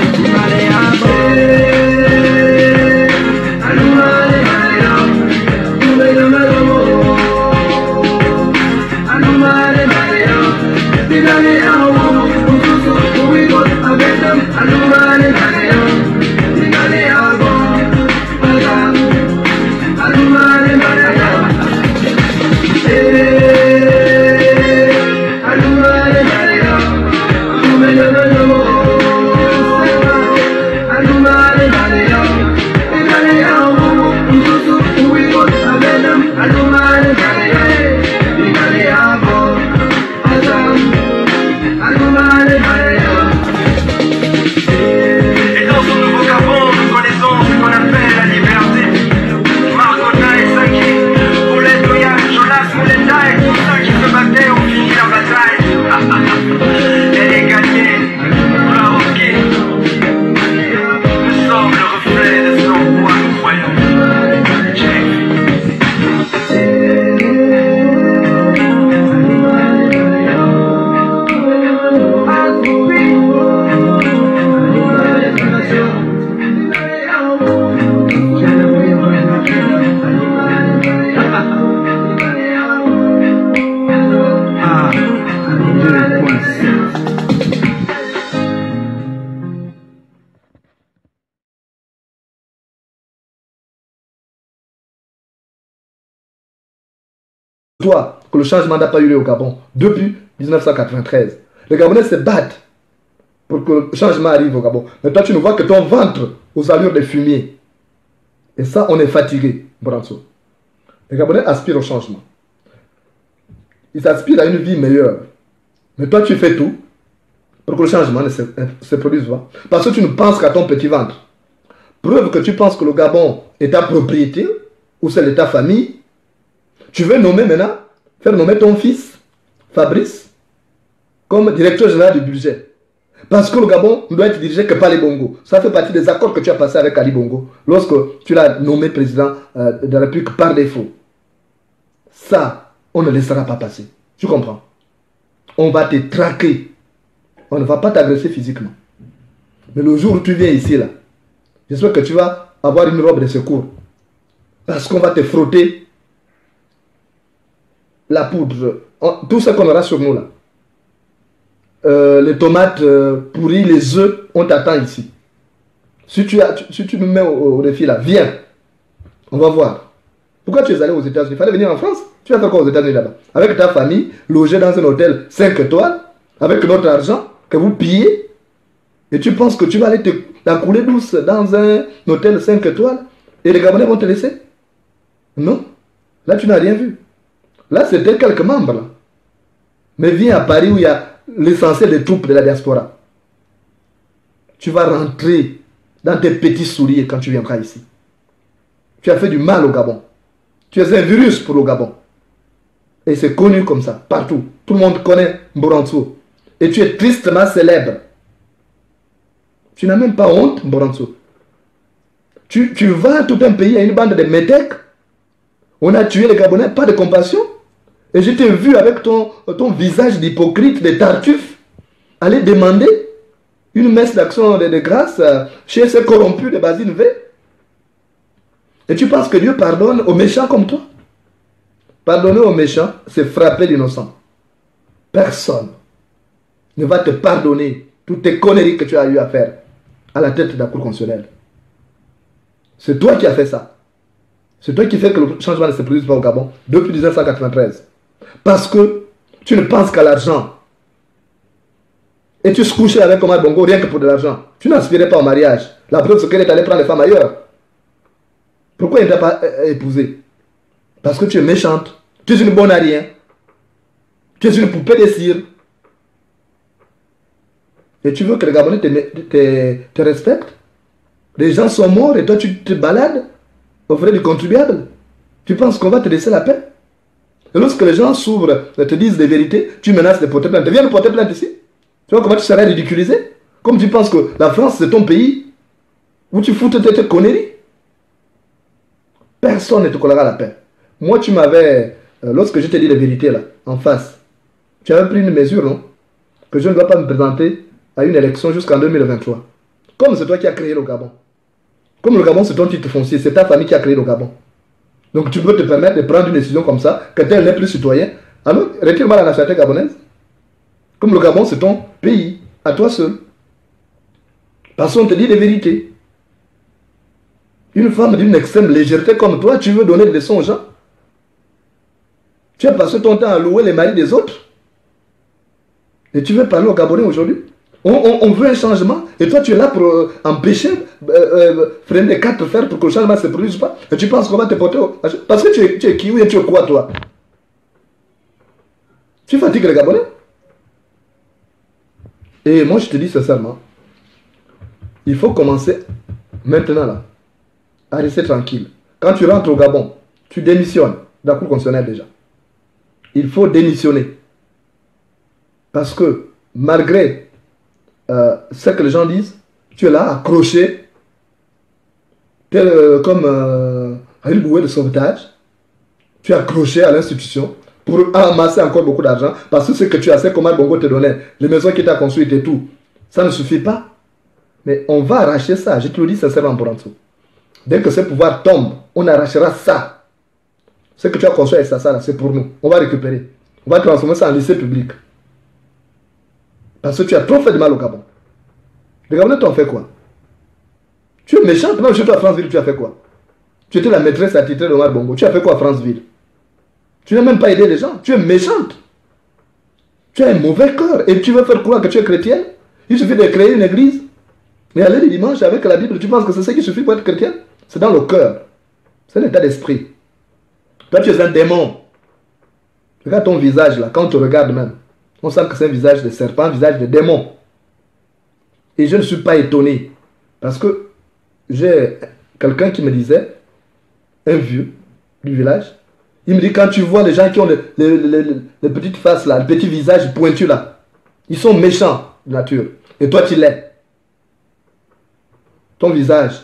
Toi, que le changement n'a pas eu lieu au Gabon depuis 1993. Les Gabonais se battent pour que le changement arrive au Gabon. Mais toi, tu ne vois que ton ventre aux allures de fumier. Et ça, on est fatigué, Branso. Les Gabonais aspirent au changement. Ils aspirent à une vie meilleure. Mais toi, tu fais tout pour que le changement ne se produise pas. Parce que tu ne penses qu'à ton petit ventre. Preuve que tu penses que le Gabon est ta propriété ou celle de ta famille. Tu veux nommer maintenant, faire nommer ton fils, Fabrice, comme directeur général du budget. Parce que le Gabon ne doit être dirigé que par les Bongo. Ça fait partie des accords que tu as passés avec Ali Bongo lorsque tu l'as nommé président de la République par défaut. Ça, on ne laissera pas passer. Tu comprends? On va te traquer. On ne va pas t'agresser physiquement. Mais le jour où tu viens ici, là, j'espère que tu vas avoir une robe de secours. Parce qu'on va te frotter la poudre, tout ce qu'on aura sur nous là. Les tomates pourries, les œufs, on t'attend ici. Si tu nous mets au défi là, viens. On va voir. Pourquoi tu es allé aux États-Unis? Il fallait venir en France. Tu vas faire quoi aux États-Unis là-bas? Avec ta famille, logé dans un hôtel 5 étoiles, avec notre argent que vous pillez. Et tu penses que tu vas aller la couler douce dans un hôtel 5 étoiles et les Gabonais vont te laisser? Non. Là, tu n'as rien vu. Là, c'était quelques membres. Là. Mais viens à Paris où il y a l'essentiel des troupes de la diaspora. Tu vas rentrer dans tes petits souliers quand tu viendras ici. Tu as fait du mal au Gabon. Tu es un virus pour le Gabon. Et c'est connu comme ça, partout. Tout le monde connaît Mboranso. Et tu es tristement célèbre. Tu n'as même pas honte, Mboranso. Tu vas tout un pays à une bande de métèques. On a tué les Gabonais, pas de compassion. Et je t'ai vu avec ton visage d'hypocrite, de tartuffe, aller demander une messe d'action de grâce chez ces corrompus de Basile V. Et tu penses que Dieu pardonne aux méchants comme toi? Pardonner aux méchants, c'est frapper l'innocent. Personne ne va te pardonner toutes tes conneries que tu as eu à faire à la tête de la Cour constitutionnelle. C'est toi qui as fait ça. C'est toi qui fais que le changement ne se produise pas au Gabon depuis 1993. Parce que tu ne penses qu'à l'argent. Et tu se couchais avec Omar Bongo rien que pour de l'argent. Tu n'aspirais pas au mariage. La preuve, c'est qu'elle est allée prendre des femmes ailleurs. Pourquoi il ne t'a pas épousé? Parce que tu es méchante. Tu es une bonne à rien. Tu es une poupée de cire. Et tu veux que les Gabonais te respectent? Les gens sont morts et toi tu te balades aux frais du contribuable. Tu penses qu'on va te laisser la paix? Et lorsque les gens s'ouvrent et te disent des vérités, tu menaces de porter plainte. Viens me porter plainte ici. Tu vois comment tu serais ridiculisé? Comme tu penses que la France c'est ton pays où tu fous tes conneries. Personne ne te collera la paix. Moi tu m'avais, lorsque je t'ai dit les vérités là, en face, tu avais pris une mesure, non? Que je ne dois pas me présenter à une élection jusqu'en 2023. Comme c'est toi qui as créé le Gabon. Comme le Gabon c'est ton titre foncier, c'est ta famille qui a créé le Gabon. Donc tu peux te permettre de prendre une décision comme ça, que tel n'est plus citoyen. Alors retire-moi la nationalité gabonaise. Comme le Gabon c'est ton pays, à toi seul. Parce qu'on te dit les vérités. Une femme d'une extrême légèreté comme toi, tu veux donner des leçons aux gens. Tu as passé ton temps à louer les maris des autres. Et tu veux parler aux Gabonais aujourd'hui? On veut un changement. Et toi, tu es là pour empêcher, freiner les quatre fers pour que le changement ne se produise pas. Et tu penses qu'on va te porter parce que tu es qui ou tu es quoi, toi? Tu fatigues les Gabonais. Et moi, je te dis sincèrement, il faut commencer maintenant là, à rester tranquille. Quand tu rentres au Gabon, tu démissionnes de la Cour constitutionnelle déjà. Il faut démissionner. Parce que malgré ce que les gens disent, tu es là accroché, comme un bouée de sauvetage. Tu es accroché à l'institution pour amasser encore beaucoup d'argent. Parce que ce que tu as, c'est comment Bongo te donnait, les maisons qu'il t'a construites et tout. Ça ne suffit pas. Mais on va arracher ça. Je te le dis sincèrement, Boranso. Dès que ce pouvoir tombe, on arrachera ça. Ce que tu as construit avec ça, c'est pour nous. On va récupérer. On va transformer ça en lycée public. Parce que tu as trop fait de mal au Gabon. Les Gabonais t'ont fait quoi? Tu es méchante. Même chez toi à Franceville, tu as fait quoi? Tu étais la maîtresse attitrée de Omar Bongo. Tu as fait quoi à Franceville? Tu n'as même pas aidé les gens. Tu es méchante. Tu as un mauvais cœur. Et tu veux faire croire que tu es chrétienne? Il suffit de créer une église. Mais aller le dimanche avec la Bible, tu penses que c'est ça qui suffit pour être chrétien? C'est dans le cœur. C'est l'état d'esprit. Toi, tu es un démon. Regarde ton visage là. Quand on te regarde même, on sent que c'est un visage de serpent, un visage de démon. Et je ne suis pas étonné. Parce que j'ai quelqu'un qui me disait, un vieux du village, il me dit quand tu vois les gens qui ont les petites faces là, le petit visage pointu là, ils sont méchants de nature. Et toi tu l'es. Ton visage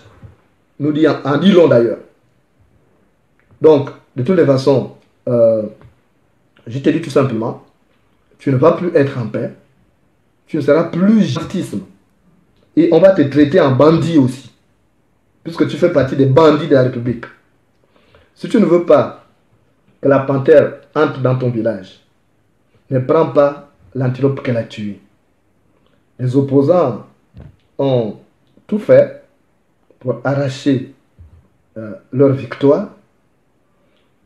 nous dit en dit long d'ailleurs. Donc, de toutes les façons, je te dis tout simplement, tu ne vas plus être en paix, tu ne seras plus justice. Et on va te traiter en bandit aussi, puisque tu fais partie des bandits de la République. Si tu ne veux pas que la panthère entre dans ton village, ne prends pas l'antilope qu'elle a tuée. Les opposants ont tout fait pour arracher leur victoire.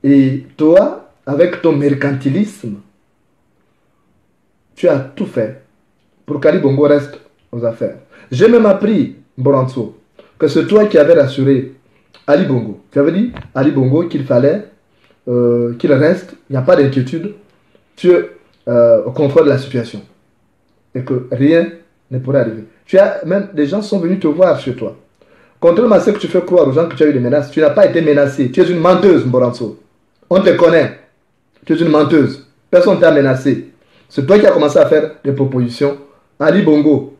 Et toi, avec ton mercantilisme, tu as tout fait pour qu'Ali Bongo reste aux affaires. J'ai même appris, Boranso, que c'est toi qui avais rassuré Ali Bongo. Tu avais dit à Ali Bongo qu'il fallait qu'il reste, il n'y a pas d'inquiétude, tu es au contrôle de la situation. Et que rien ne pourrait arriver. Tu as, même des gens sont venus te voir chez toi. Contrairement à ce que tu fais croire aux gens que tu as eu des menaces, tu n'as pas été menacé. Tu es une menteuse, Boranso. On te connaît. Tu es une menteuse. Personne ne t'a menacé. C'est toi qui as commencé à faire des propositions. Ali Bongo,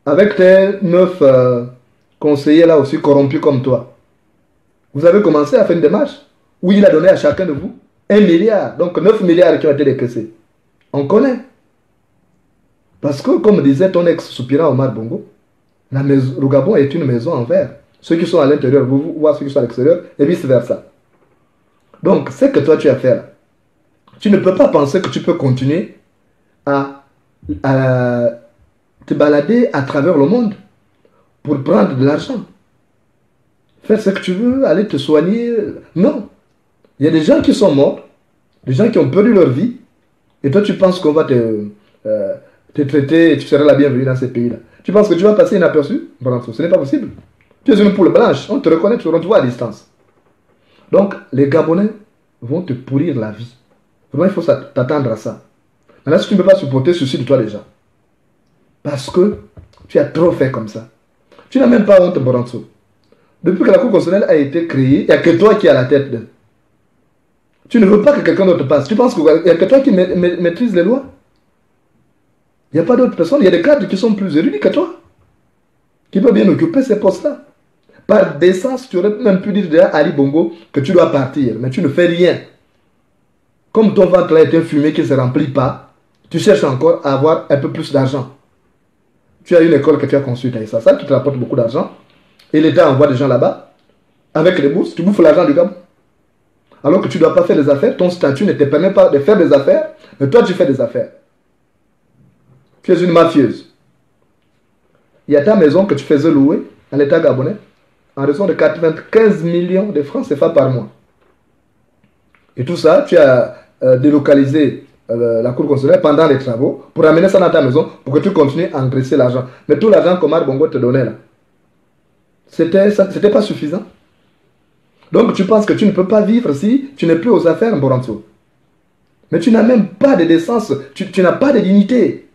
avec tes 9 conseillers là aussi corrompus comme toi, vous avez commencé à faire une démarche où il a donné à chacun de vous 1 milliard. Donc 9 milliards qui ont été décaissés. On connaît. Parce que, comme disait ton ex-soupirant Omar Bongo, le Gabon est une maison en verre. Ceux qui sont à l'intérieur, vous voyez ceux qui sont à l'extérieur, et vice-versa. Donc, ce que toi tu as fait là, tu ne peux pas penser que tu peux continuer à te balader à travers le monde pour prendre de l'argent. Faire ce que tu veux, aller te soigner. Non. Il y a des gens qui sont morts, des gens qui ont perdu leur vie, et toi tu penses qu'on va te traiter et tu seras la bienvenue dans ces pays-là. Tu penses que tu vas passer inaperçu? Ce n'est pas possible. Tu es une poule blanche, on te reconnaît, tu te vois à distance. Donc, les Gabonais vont te pourrir la vie. Vraiment, il faut t'attendre à ça. Maintenant, si tu ne peux pas supporter, suicide-toi déjà. Parce que tu as trop fait comme ça. Tu n'as même pas honte, Boranso. Depuis que la Cour constitutionnelle a été créée, il n'y a que toi qui es à la tête d'elle. Tu ne veux pas que quelqu'un d'autre passe. Tu penses qu'il n'y a que toi qui maîtrise les lois? Il n'y a pas d'autres personnes. Il y a des cadres qui sont plus érudits que toi, qui peuvent bien occuper ces postes-là. Par décence, tu aurais même pu dire déjà à Ali Bongo que tu dois partir, mais tu ne fais rien. Comme ton ventre est un fumier qui ne se remplit pas, tu cherches encore à avoir un peu plus d'argent. Tu as une école que tu as construite avec ça qui te rapporte beaucoup d'argent, et l'État envoie des gens là-bas, avec les bourses, tu bouffes l'argent du Gabon. Alors que tu ne dois pas faire des affaires, ton statut ne te permet pas de faire des affaires, mais toi tu fais des affaires. Tu es une mafieuse. Il y a ta maison que tu faisais louer à l'État gabonais en raison de 95 millions de francs CFA par mois. Et tout ça, tu as délocalisé la Cour constitutionnelle pendant les travaux pour amener ça dans ta maison pour que tu continues à engraisser l'argent. Mais tout l'argent qu'Omar Bongo te donnait là, c'était pas suffisant. Donc tu penses que tu ne peux pas vivre si tu n'es plus aux affaires, Mboranso. Mais tu n'as même pas de décence, tu n'as pas de dignité.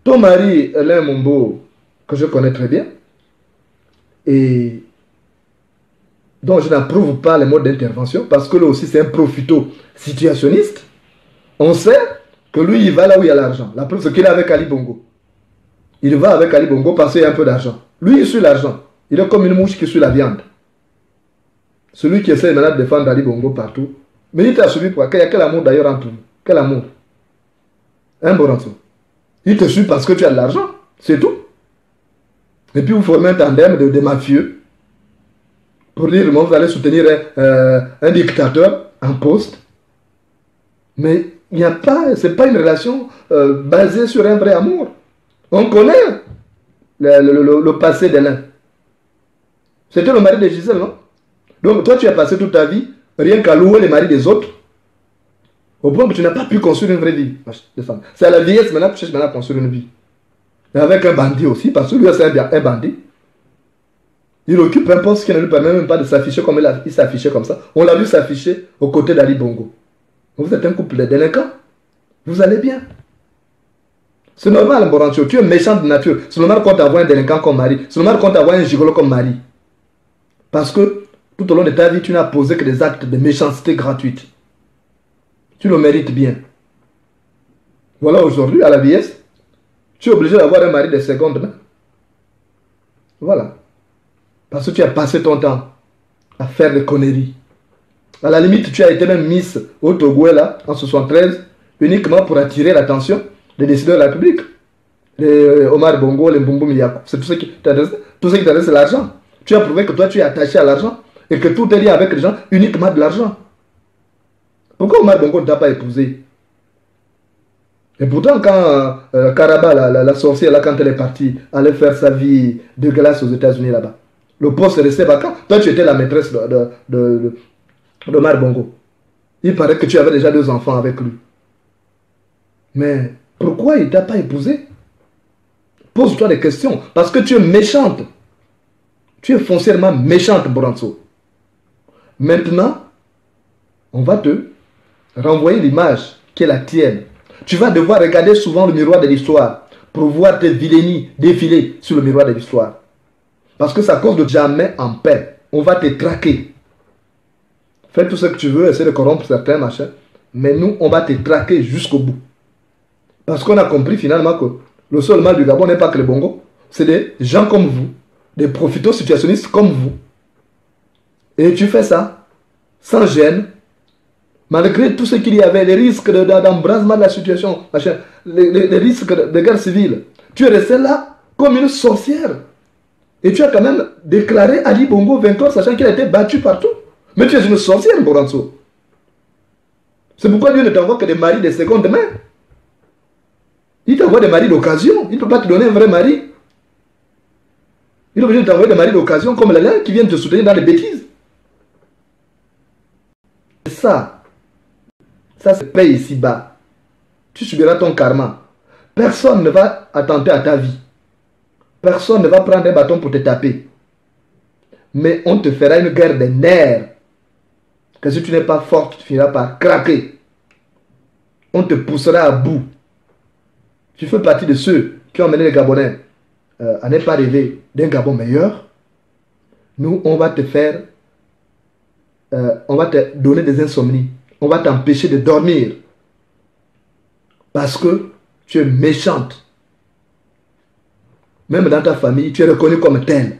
Ton mari, Alain Mombo, que je connais très bien, et dont je n'approuve pas les modes d'intervention, parce que lui aussi c'est un profito-situationniste, on sait que lui il va là où il y a l'argent. La preuve c'est qu'il est avec Ali Bongo. Il va avec Ali Bongo parce qu'il y a un peu d'argent. Lui il suit l'argent. Il est comme une mouche qui suit la viande. Celui qui essaie maintenant de défendre Ali Bongo partout. Mais il t'a suivi pour quoi? Il y a quel amour d'ailleurs entre vous? Quel amour? Hein, Boranso? Il te suit parce que tu as de l'argent. C'est tout. Et puis vous formez un tandem de mafieux pour dire bon, vous allez soutenir un dictateur en poste. Mais il n'y a pas, c'est pas une relation basée sur un vrai amour. On connaît le passé d'Alain. C'était le mari de Gisèle, non? Donc toi tu as passé toute ta vie rien qu'à louer les maris des autres, au point que tu n'as pas pu construire une vraie vie. C'est à la vieillesse maintenant que tu cherches maintenant à construire une vie. Et avec un bandit aussi, parce que lui c'est un bandit. Il occupe un poste qui ne lui permet même pas de s'afficher comme il s'affichait comme ça. On l'a vu s'afficher aux côtés d'Ali Bongo. Vous êtes un couple de délinquants. Vous allez bien. C'est normal, Borancho, tu es méchant de nature. C'est normal qu'on t'envoie un délinquant comme mari. C'est normal qu'on t'envoie un gigolo comme mari. Parce que tout au long de ta vie, tu n'as posé que des actes de méchanceté gratuite. Tu le mérites bien. Voilà, aujourd'hui, à la vieillesse, tu es obligé d'avoir un mari de seconde main. Voilà. Parce que tu as passé ton temps à faire des conneries. À la limite, tu as été même Miss au Togo là, en 73, uniquement pour attirer l'attention des décideurs de la République. Les Omar Bongo, les Mbumbu Miyakou. C'est tout ce qui t'intéresse. Tout ce qui t'intéresse, c'est l'argent. Tu as prouvé que toi, tu es attaché à l'argent et que tout est lié avec les gens, uniquement de l'argent. Pourquoi Omar Bongo ne t'a pas épousé? Et pourtant, quand Karaba, la sorcière, là, quand elle est partie, allait faire sa vie dégueulasse aux États-Unis là-bas, le poste est resté vacant. Toi, tu étais la maîtresse d'Omar Bongo. Il paraît que tu avais déjà 2 enfants avec lui. Mais pourquoi il ne t'a pas épousé? Pose-toi des questions. Parce que tu es méchante. Tu es foncièrement méchante, Boranso. Maintenant, on va te renvoyer l'image qui est la tienne. Tu vas devoir regarder souvent le miroir de l'histoire pour voir tes vilainies défiler sur le miroir de l'histoire. Parce que ça cause de jamais en paix. On va te traquer. Fais tout ce que tu veux, essaie de corrompre certains machins. Mais nous, on va te traquer jusqu'au bout. Parce qu'on a compris finalement que le seul mal du Gabon n'est pas que les Bongo. C'est des gens comme vous. Des profito-situationnistes comme vous. Et tu fais ça sans gêne. Malgré tout ce qu'il y avait, les risques d'embrasement de la situation, les risques de guerre civile. Tu es resté là comme une sorcière. Et tu as quand même déclaré Ali Bongo vainqueur, sachant qu'il a été battu partout. Mais tu es une sorcière, Boranso. C'est pourquoi Dieu ne t'envoie que des maris de seconde main. Il t'envoie des maris d'occasion. Il ne peut pas te donner un vrai mari. Il est obligé de t'envoyer des maris d'occasion comme les qui viennent te soutenir dans les bêtises. Ça se paye ici bas. Tu subiras ton karma. Personne ne va attenter à ta vie. Personne ne va prendre un bâton pour te taper. Mais on te fera une guerre des nerfs. Que si tu n'es pas fort, tu finiras par craquer. On te poussera à bout. Tu fais partie de ceux qui ont mené les Gabonais à ne pas rêver d'un Gabon meilleur. Nous, on va te faire... on va te donner des insomnies. On va t'empêcher de dormir. Parce que tu es méchante. Même dans ta famille, tu es reconnu comme tel.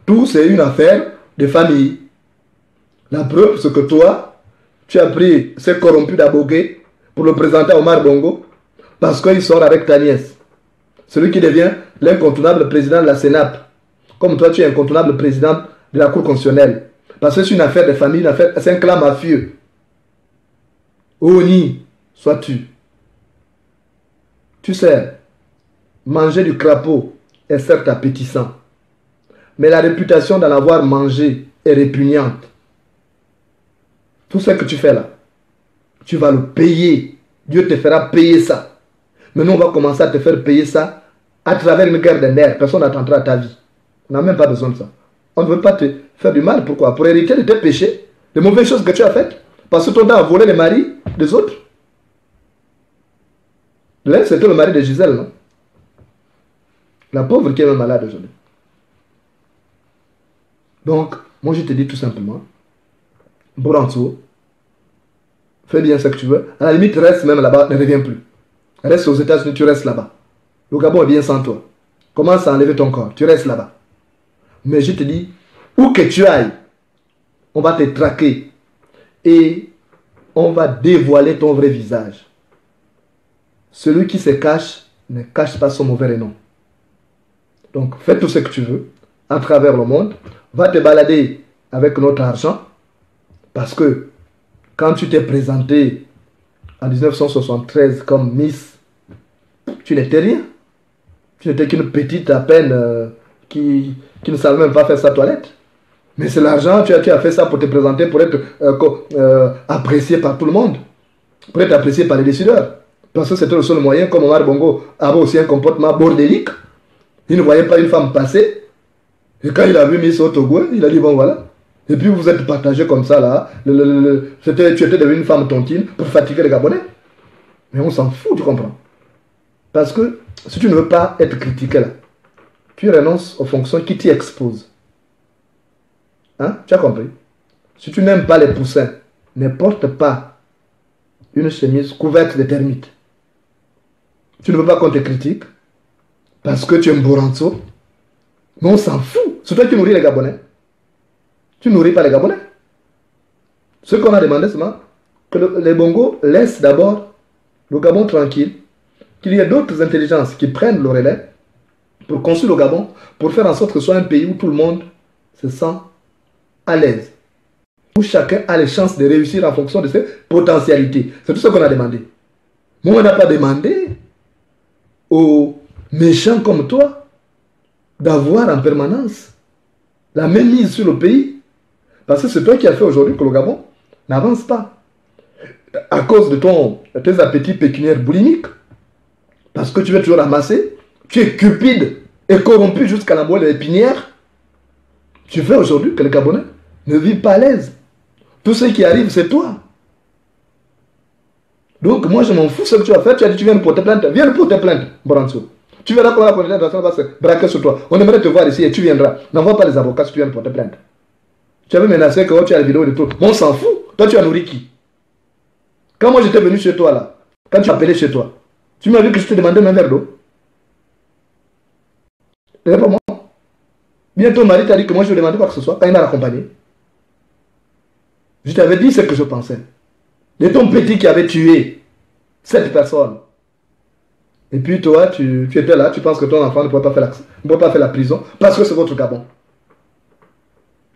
Tout, c'est une affaire de famille. La preuve, c'est que toi, tu as pris ce corrompu d'Abogué pour le présenter à Omar Bongo parce qu'il sort avec ta nièce. Celui qui devient l'incontournable président de la Sénap. Comme toi, tu es incontournable président de la Cour constitutionnelle. Parce que c'est une affaire de famille, c'est un clan mafieux. Oni, sois-tu. Tu sais, manger du crapaud est certes appétissant. Mais la réputation d'en avoir mangé est répugnante. Tout ce que tu fais là, tu vas le payer. Dieu te fera payer ça. Mais nous, on va commencer à te faire payer ça à travers une guerre des nerfs. Personne n'attendra à ta vie. On n'a même pas besoin de ça. On ne veut pas te faire du mal. Pourquoi? Pour hériter de tes péchés, de mauvaises choses que tu as faites. Parce que ton temps a volé les maris des autres. L'un, c'était le mari de Gisèle, non? La pauvre qui est même malade aujourd'hui. Donc, moi je te dis tout simplement, Boranzo, fais bien ce que tu veux. À la limite, reste même là-bas, ne reviens plus. Reste aux États-Unis, tu restes là-bas. Le Gabon est bien sans toi. Commence à enlever ton corps, tu restes là-bas. Mais je te dis, où que tu ailles, on va te traquer et on va dévoiler ton vrai visage. Celui qui se cache ne cache pas son mauvais nom. Donc, fais tout ce que tu veux à travers le monde. Va te balader avec notre argent. Parce que quand tu t'es présenté en 1973 comme Miss, tu n'étais rien. Tu n'étais qu'une petite à peine qui ne savait même pas faire sa toilette. Mais c'est l'argent, tu as fait ça pour te présenter, pour être apprécié par tout le monde. Pour être apprécié par les décideurs. Parce que c'était le seul moyen, comme Omar Bongo avait aussi un comportement bordélique. Il ne voyait pas une femme passer. Et quand il a vu Miss Otogo, il a dit bon voilà. Et puis vous êtes partagé comme ça là. Tu étais devenu une femme tontine pour fatiguer les Gabonais. Mais on s'en fout, tu comprends. Parce que si tu ne veux pas être critiqué là, tu renonces aux fonctions qui t'y exposent. Hein? Tu as compris? Si tu n'aimes pas les poussins, ne porte pas une chemise couverte de termites. Tu ne veux pas qu'on te critique parce que tu es un Boranzo. Mais on s'en fout. C'est toi qui nourris les Gabonais. Tu ne nourris pas les Gabonais. Ce qu'on a demandé, c'est que les Bongo laissent d'abord le Gabon tranquille, qu'il y ait d'autres intelligences qui prennent le relais pour construire le Gabon, pour faire en sorte que ce soit un pays où tout le monde se sent à l'aise. Où chacun a les chances de réussir en fonction de ses potentialités. C'est tout ce qu'on a demandé. Mais on n'a pas demandé aux méchants comme toi d'avoir en permanence la même mise sur le pays. Parce que c'est toi qui as fait aujourd'hui que le Gabon n'avance pas. À cause de tes appétits pécuniaires boulimiques. Parce que tu veux toujours ramasser. Tu es cupide et corrompu jusqu'à la moelle épinière. Tu fais aujourd'hui que les Gabonais ne vivent pas à l'aise. Tout ce qui arrive, c'est toi. Donc moi je m'en fous ce que tu as fait. Tu as dit tu viens de porter plainte. Viens de porter plainte, Boranzo. Tu verras comment la communauté internationale va se braquer sur toi. On aimerait te voir ici et tu viendras. N'envoie pas les avocats si tu viens de porter plainte. Tu avais menacé que tu as la vidéo de tout. On s'en fout. Toi tu as nourri qui? Quand moi j'étais venu chez toi là, quand tu appelais chez toi, tu m'as vu que je te demandais un verre d'eau. Réponds-moi. Bien ton mari t'a dit que moi je lui demandais quoi que ce soit quand il m'a accompagné. Je t'avais dit ce que je pensais. De ton petit qui avait tué cette personne. Et puis toi, tu étais là, tu penses que ton enfant ne pourrait pas faire la prison parce que c'est votre Gabon.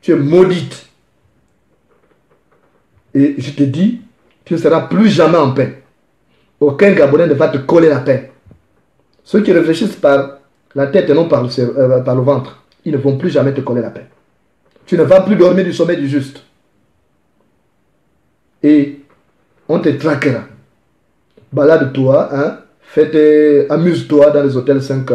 Tu es maudite. Et je te dis, tu ne seras plus jamais en paix. aucun Gabonais ne va te coller la paix. Ceux qui réfléchissent par la tête et non par le ventre, ils ne vont plus jamais te coller la paix. Tu ne vas plus dormir du sommeil du juste. Et on te traquera. Balade-toi, hein, amuse-toi dans les hôtels 5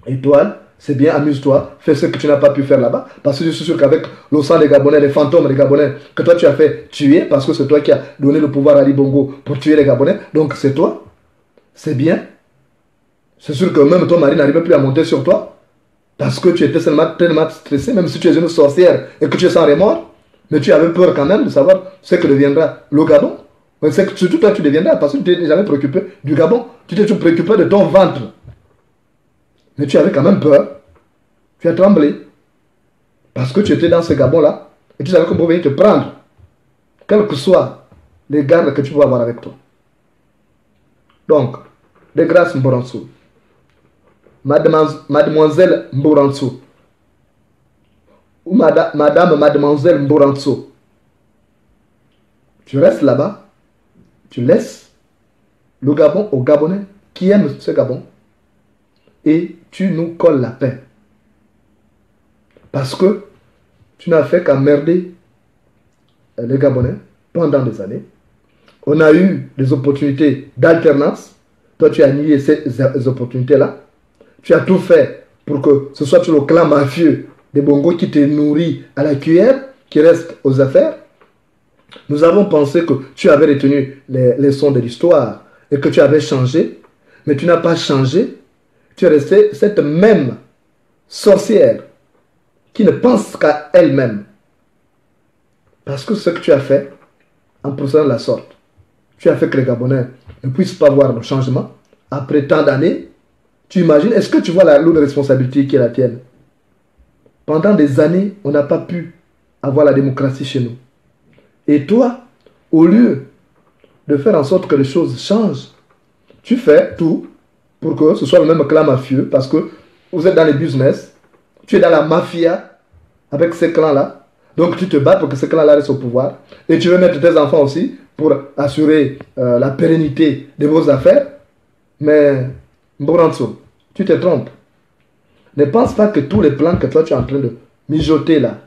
étoiles. C'est bien, amuse-toi, fais ce que tu n'as pas pu faire là-bas. Parce que je suis sûr qu'avec le sang des Gabonais, les fantômes des Gabonais, que toi tu as fait tuer, parce que c'est toi qui as donné le pouvoir à Ali Bongo pour tuer les Gabonais, donc c'est toi, c'est bien. C'est sûr que même ton mari n'arrivait plus à monter sur toi, parce que tu étais tellement stressé, même si tu es une sorcière et que tu es sans remords, mais tu avais peur quand même de savoir ce que deviendra le Gabon. C'est que surtout toi tu deviendras, parce que tu t'es jamais préoccupé du Gabon, tu t'es toujours préoccupé de ton ventre. Mais tu avais quand même peur. Tu as tremblé. Parce que tu étais dans ce Gabon-là. Et tu savais qu'on pouvait te prendre. Quels que soient les gardes que tu peux avoir avec toi. Donc, de grâce Mboranso. Mademoiselle Mboranso. Ou mademoiselle Mboranso. Tu restes là-bas. Tu laisses le Gabon aux Gabonais qui aiment ce Gabon. Et tu nous colles la paix. Parce que tu n'as fait qu'emmerder les Gabonais pendant des années. On a eu des opportunités d'alternance. Toi, tu as nié ces opportunités-là. Tu as tout fait pour que ce soit le clan mafieux des Bongo qui te nourrit à la cuillère, qui reste aux affaires. Nous avons pensé que tu avais retenu les leçons de l'histoire et que tu avais changé. Mais tu n'as pas changé. Tu es resté cette même sorcière qui ne pense qu'à elle-même. Parce que ce que tu as fait, en procédant de la sorte, tu as fait que les Gabonais ne puissent pas voir le changement. Après tant d'années, tu imagines, est-ce que tu vois la lourde responsabilité qui est la tienne? Pendant des années, on n'a pas pu avoir la démocratie chez nous. Et toi, au lieu de faire en sorte que les choses changent, tu fais tout pour que ce soit le même clan mafieux, parce que vous êtes dans les business, tu es dans la mafia avec ces clans-là, donc tu te bats pour que ces clans-là restent au pouvoir, et tu veux mettre tes enfants aussi pour assurer la pérennité de vos affaires, mais Mboranso, tu te trompes. Ne pense pas que tous les plans que toi tu es en train de mijoter là,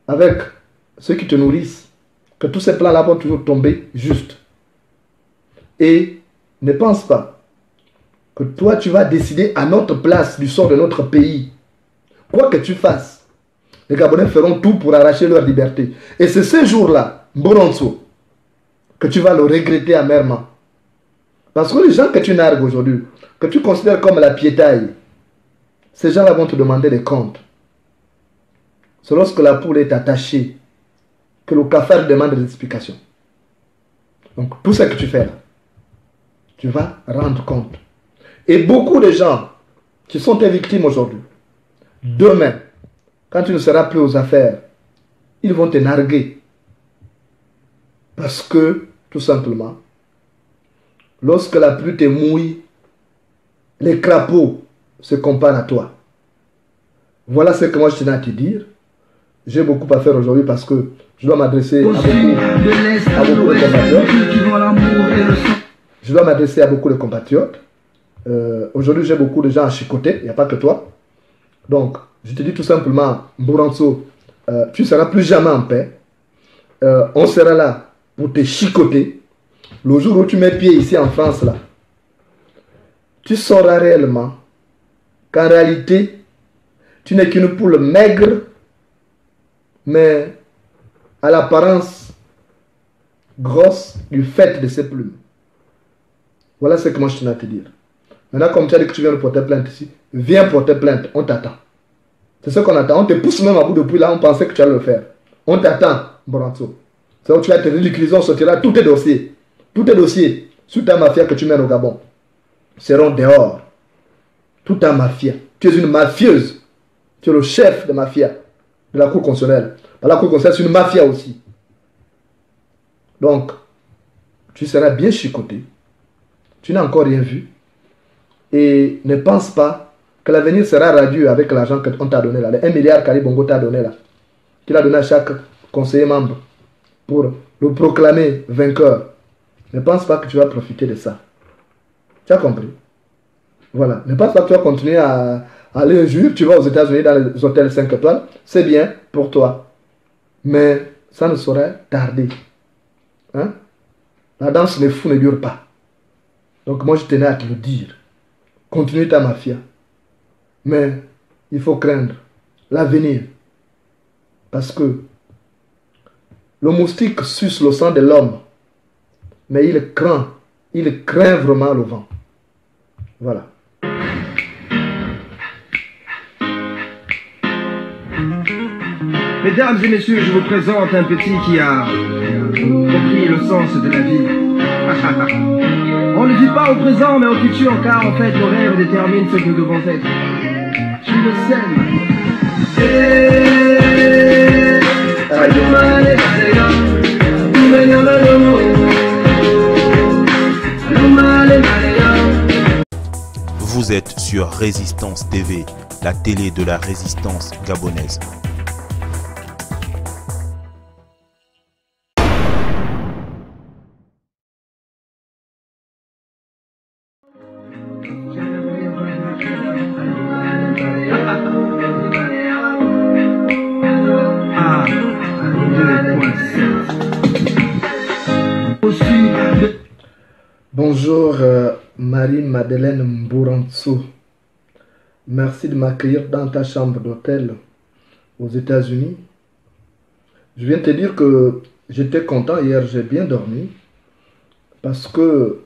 avec ceux qui te nourrissent, que tous ces plans-là vont toujours tomber juste. Et ne pense pas que toi, tu vas décider à notre place du sort de notre pays. Quoi que tu fasses, les Gabonais feront tout pour arracher leur liberté. Et c'est ce jour-là, Mboranso, que tu vas le regretter amèrement. Parce que les gens que tu nargues aujourd'hui, que tu considères comme la piétaille, ces gens-là vont te demander des comptes. C'est lorsque la poule est attachée que le cafard demande des explications. Donc, tout ce que tu fais là, tu vas rendre compte. Et beaucoup de gens qui sont tes victimes aujourd'hui, demain, quand tu ne seras plus aux affaires, ils vont te narguer. Parce que, tout simplement, lorsque la pluie te mouille, les crapauds se comparent à toi. Voilà ce que moi je tenais à te dire. J'ai beaucoup à faire aujourd'hui parce que je dois m'adresser à beaucoup de compatriotes. Je dois m'adresser à beaucoup de compatriotes. Aujourd'hui, j'ai beaucoup de gens à chicoter, il n'y a pas que toi. Donc, je te dis tout simplement, Mboranso, tu ne seras plus jamais en paix. On sera là pour te chicoter. Le jour où tu mets pied ici en France, là, tu sauras réellement qu'en réalité, tu n'es qu'une poule maigre, mais à l'apparence grosse du fait de ses plumes. Voilà ce que moi je tenais à te dire. Maintenant, comme tu as dit que tu viens de porter plainte ici, viens porter plainte, on t'attend. C'est ce qu'on attend. On te pousse même à bout depuis là, on pensait que tu allais le faire. On t'attend, Mboranso. C'est où tu vas te ridiculiser, on sortira tous tes dossiers. Tous tes dossiers sur ta mafia que tu mènes au Gabon seront dehors. Toute ta mafia. Tu es une mafieuse. Tu es le chef de mafia de la Cour constitutionnelle. La Cour constitutionnelle, c'est une mafia aussi. Donc, tu seras bien chicoté. Tu n'as encore rien vu. Et ne pense pas que l'avenir sera radieux avec l'argent qu'on t'a donné là. Les 1 milliard qu'Ali Bongo t'a donné là. Qu'il a donné à chaque conseiller membre pour le proclamer vainqueur. Ne pense pas que tu vas profiter de ça. Tu as compris? Voilà. Ne pense pas que tu vas continuer à aller un jour, tu vas aux États-Unis dans les hôtels 5 étoiles. C'est bien pour toi. Mais ça ne saurait tarder. Hein? La danse des fous ne dure pas. Donc moi je tenais à te le dire. Continue ta mafia. Mais il faut craindre l'avenir. Parce que le moustique suce le sang de l'homme. Mais il craint vraiment le vent. Voilà. Mesdames et messieurs, je vous présente un petit qui a compris le sens de la vie. On ne vit pas au présent mais au futur car en fait le rêve détermine ce que nous devons être. Tu le Vous êtes sur Résistance TV, la télé de la résistance gabonaise. Bonjour Marie-Madeleine Mbourantsou. Merci de m'accueillir dans ta chambre d'hôtel aux États-Unis. Je viens te dire que j'étais content hier, j'ai bien dormi parce que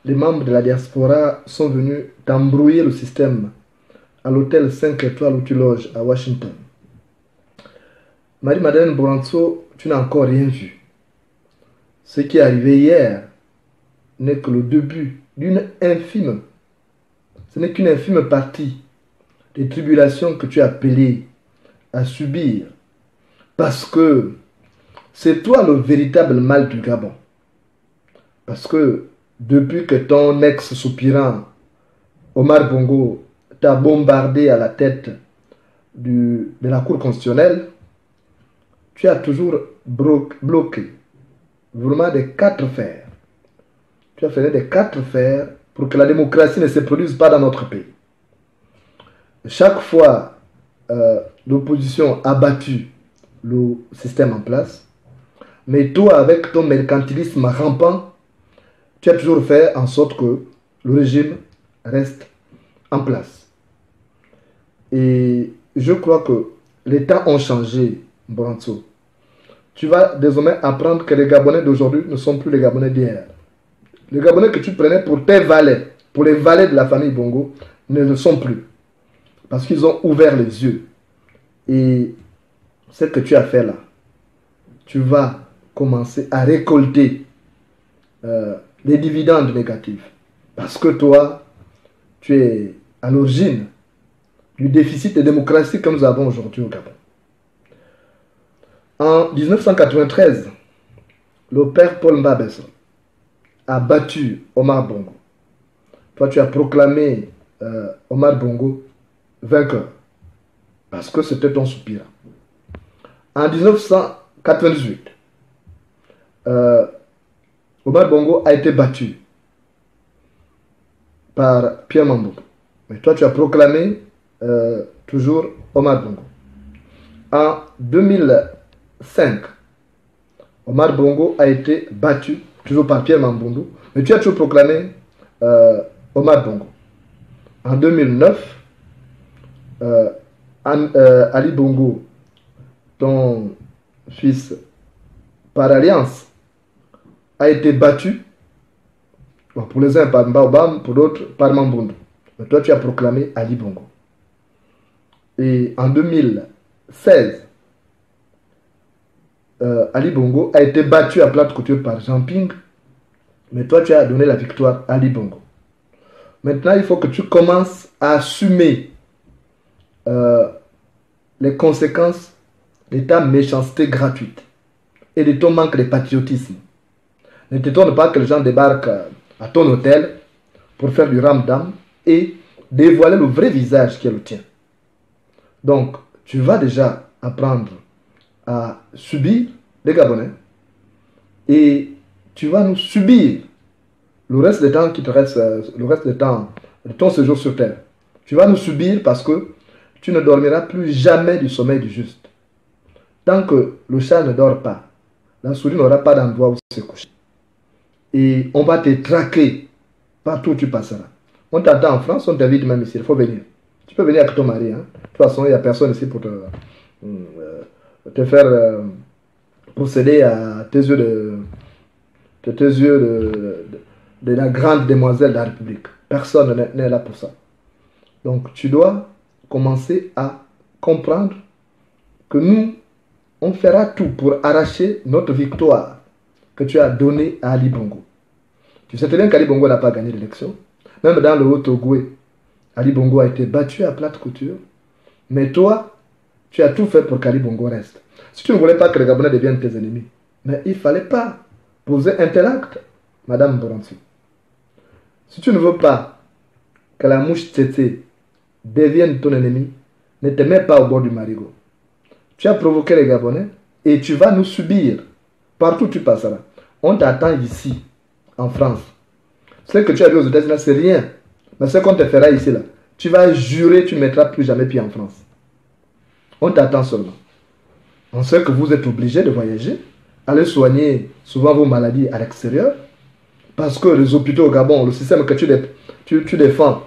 les membres de la diaspora sont venus t'embrouiller le système à l'hôtel 5 étoiles où tu loges à Washington. Marie-Madeleine Mbourantsou, tu n'as encore rien vu. Ce qui est arrivé hier n'est que le début d'une infime, ce n'est qu'une infime partie des tribulations que tu as appelées à subir, parce que c'est toi le véritable mal du Gabon. Parce que depuis que ton ex-soupirant Omar Bongo t'a bombardé à la tête de la Cour constitutionnelle, tu as toujours bloqué vraiment des 4 fers. Tu as fait des 4 fers pour que la démocratie ne se produise pas dans notre pays. Chaque fois, l'opposition a battu le système en place. Mais toi, avec ton mercantilisme rampant, tu as toujours fait en sorte que le régime reste en place. Et je crois que les temps ont changé, Mbourantsou. Tu vas désormais apprendre que les Gabonais d'aujourd'hui ne sont plus les Gabonais d'hier. Les Gabonais que tu prenais pour tes valets, pour les valets de la famille Bongo, ne le sont plus. Parce qu'ils ont ouvert les yeux. Et ce que tu as fait là, tu vas commencer à récolter les dividendes négatifs. Parce que toi, tu es à l'origine du déficit de démocratie que nous avons aujourd'hui au Gabon. En 1993, le père Paul Mbabessa a battu Omar Bongo. Toi, tu as proclamé Omar Bongo vainqueur. Parce que c'était ton soupirant. En 1998, Omar Bongo a été battu par Pierre Mamboundou. Mais toi, tu as proclamé toujours Omar Bongo. En 2005, Omar Bongo a été battu toujours par Pierre Mamboundou, mais tu as toujours proclamé Omar Bongo. En 2009, Ali Bongo, ton fils, par alliance, a été battu. Bon, pour les uns par Mbaobam, pour d'autres par Mamboundou. Mais toi, tu as proclamé Ali Bongo. Et en 2016, Ali Bongo a été battu à plate couture par Jean Ping, mais toi tu as donné la victoire à Ali Bongo. Maintenant, il faut que tu commences à assumer les conséquences de ta méchanceté gratuite et de ton manque de patriotisme. Ne t'étonne pas que les gens débarquent à ton hôtel pour faire du ramdam et dévoiler le vrai visage qui est le tien. Donc, tu vas déjà apprendre à subir les Gabonais et tu vas nous subir le reste du temps qui te reste, le reste du temps de ton séjour sur terre. Tu vas nous subir parce que tu ne dormiras plus jamais du sommeil du juste. Tant que le chat ne dort pas, la souris n'aura pas d'endroit où se coucher. Et on va te traquer partout où tu passeras. On t'attend en France, on t'invite même ici, il faut venir. Tu peux venir avec ton mari. Hein. De toute façon, il n'y a personne ici pour te faire procéder à tes yeux de la grande demoiselle de la République. Personne n'est là pour ça. Donc, tu dois commencer à comprendre que nous, on fera tout pour arracher notre victoire que tu as donnée à Ali Bongo. Tu sais très bien qu'Ali Bongo n'a pas gagné l'élection. Même dans le Haut-Togoué, Ali Bongo a été battu à plate couture. Mais toi, tu as tout fait pour qu'Ali Bongo reste. Si tu ne voulais pas que les Gabonais deviennent tes ennemis, mais il ne fallait pas poser un tel acte, Madame Boransi. Si tu ne veux pas que la mouche tété devienne ton ennemi, ne te mets pas au bord du marigot. Tu as provoqué les Gabonais et tu vas nous subir. Partout où tu passeras. On t'attend ici, en France. Ce que tu as vu aux États-Unis, c'est rien. Mais ce qu'on te fera ici, là, tu vas jurer, tu ne mettras plus jamais pied en France. On t'attend seulement. On sait que vous êtes obligé de voyager, aller soigner souvent vos maladies à l'extérieur, parce que les hôpitaux au Gabon, le système que tu défends,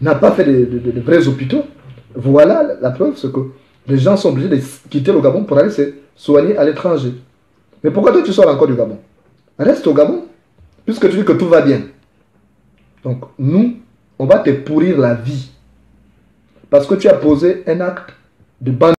n'a pas fait de vrais hôpitaux. Voilà la preuve, c'est que les gens sont obligés de quitter le Gabon pour aller se soigner à l'étranger. Mais pourquoi toi tu sors encore du Gabon? Reste au Gabon, puisque tu dis que tout va bien. Donc nous, on va te pourrir la vie. Parce que tu as posé un acte de bandit.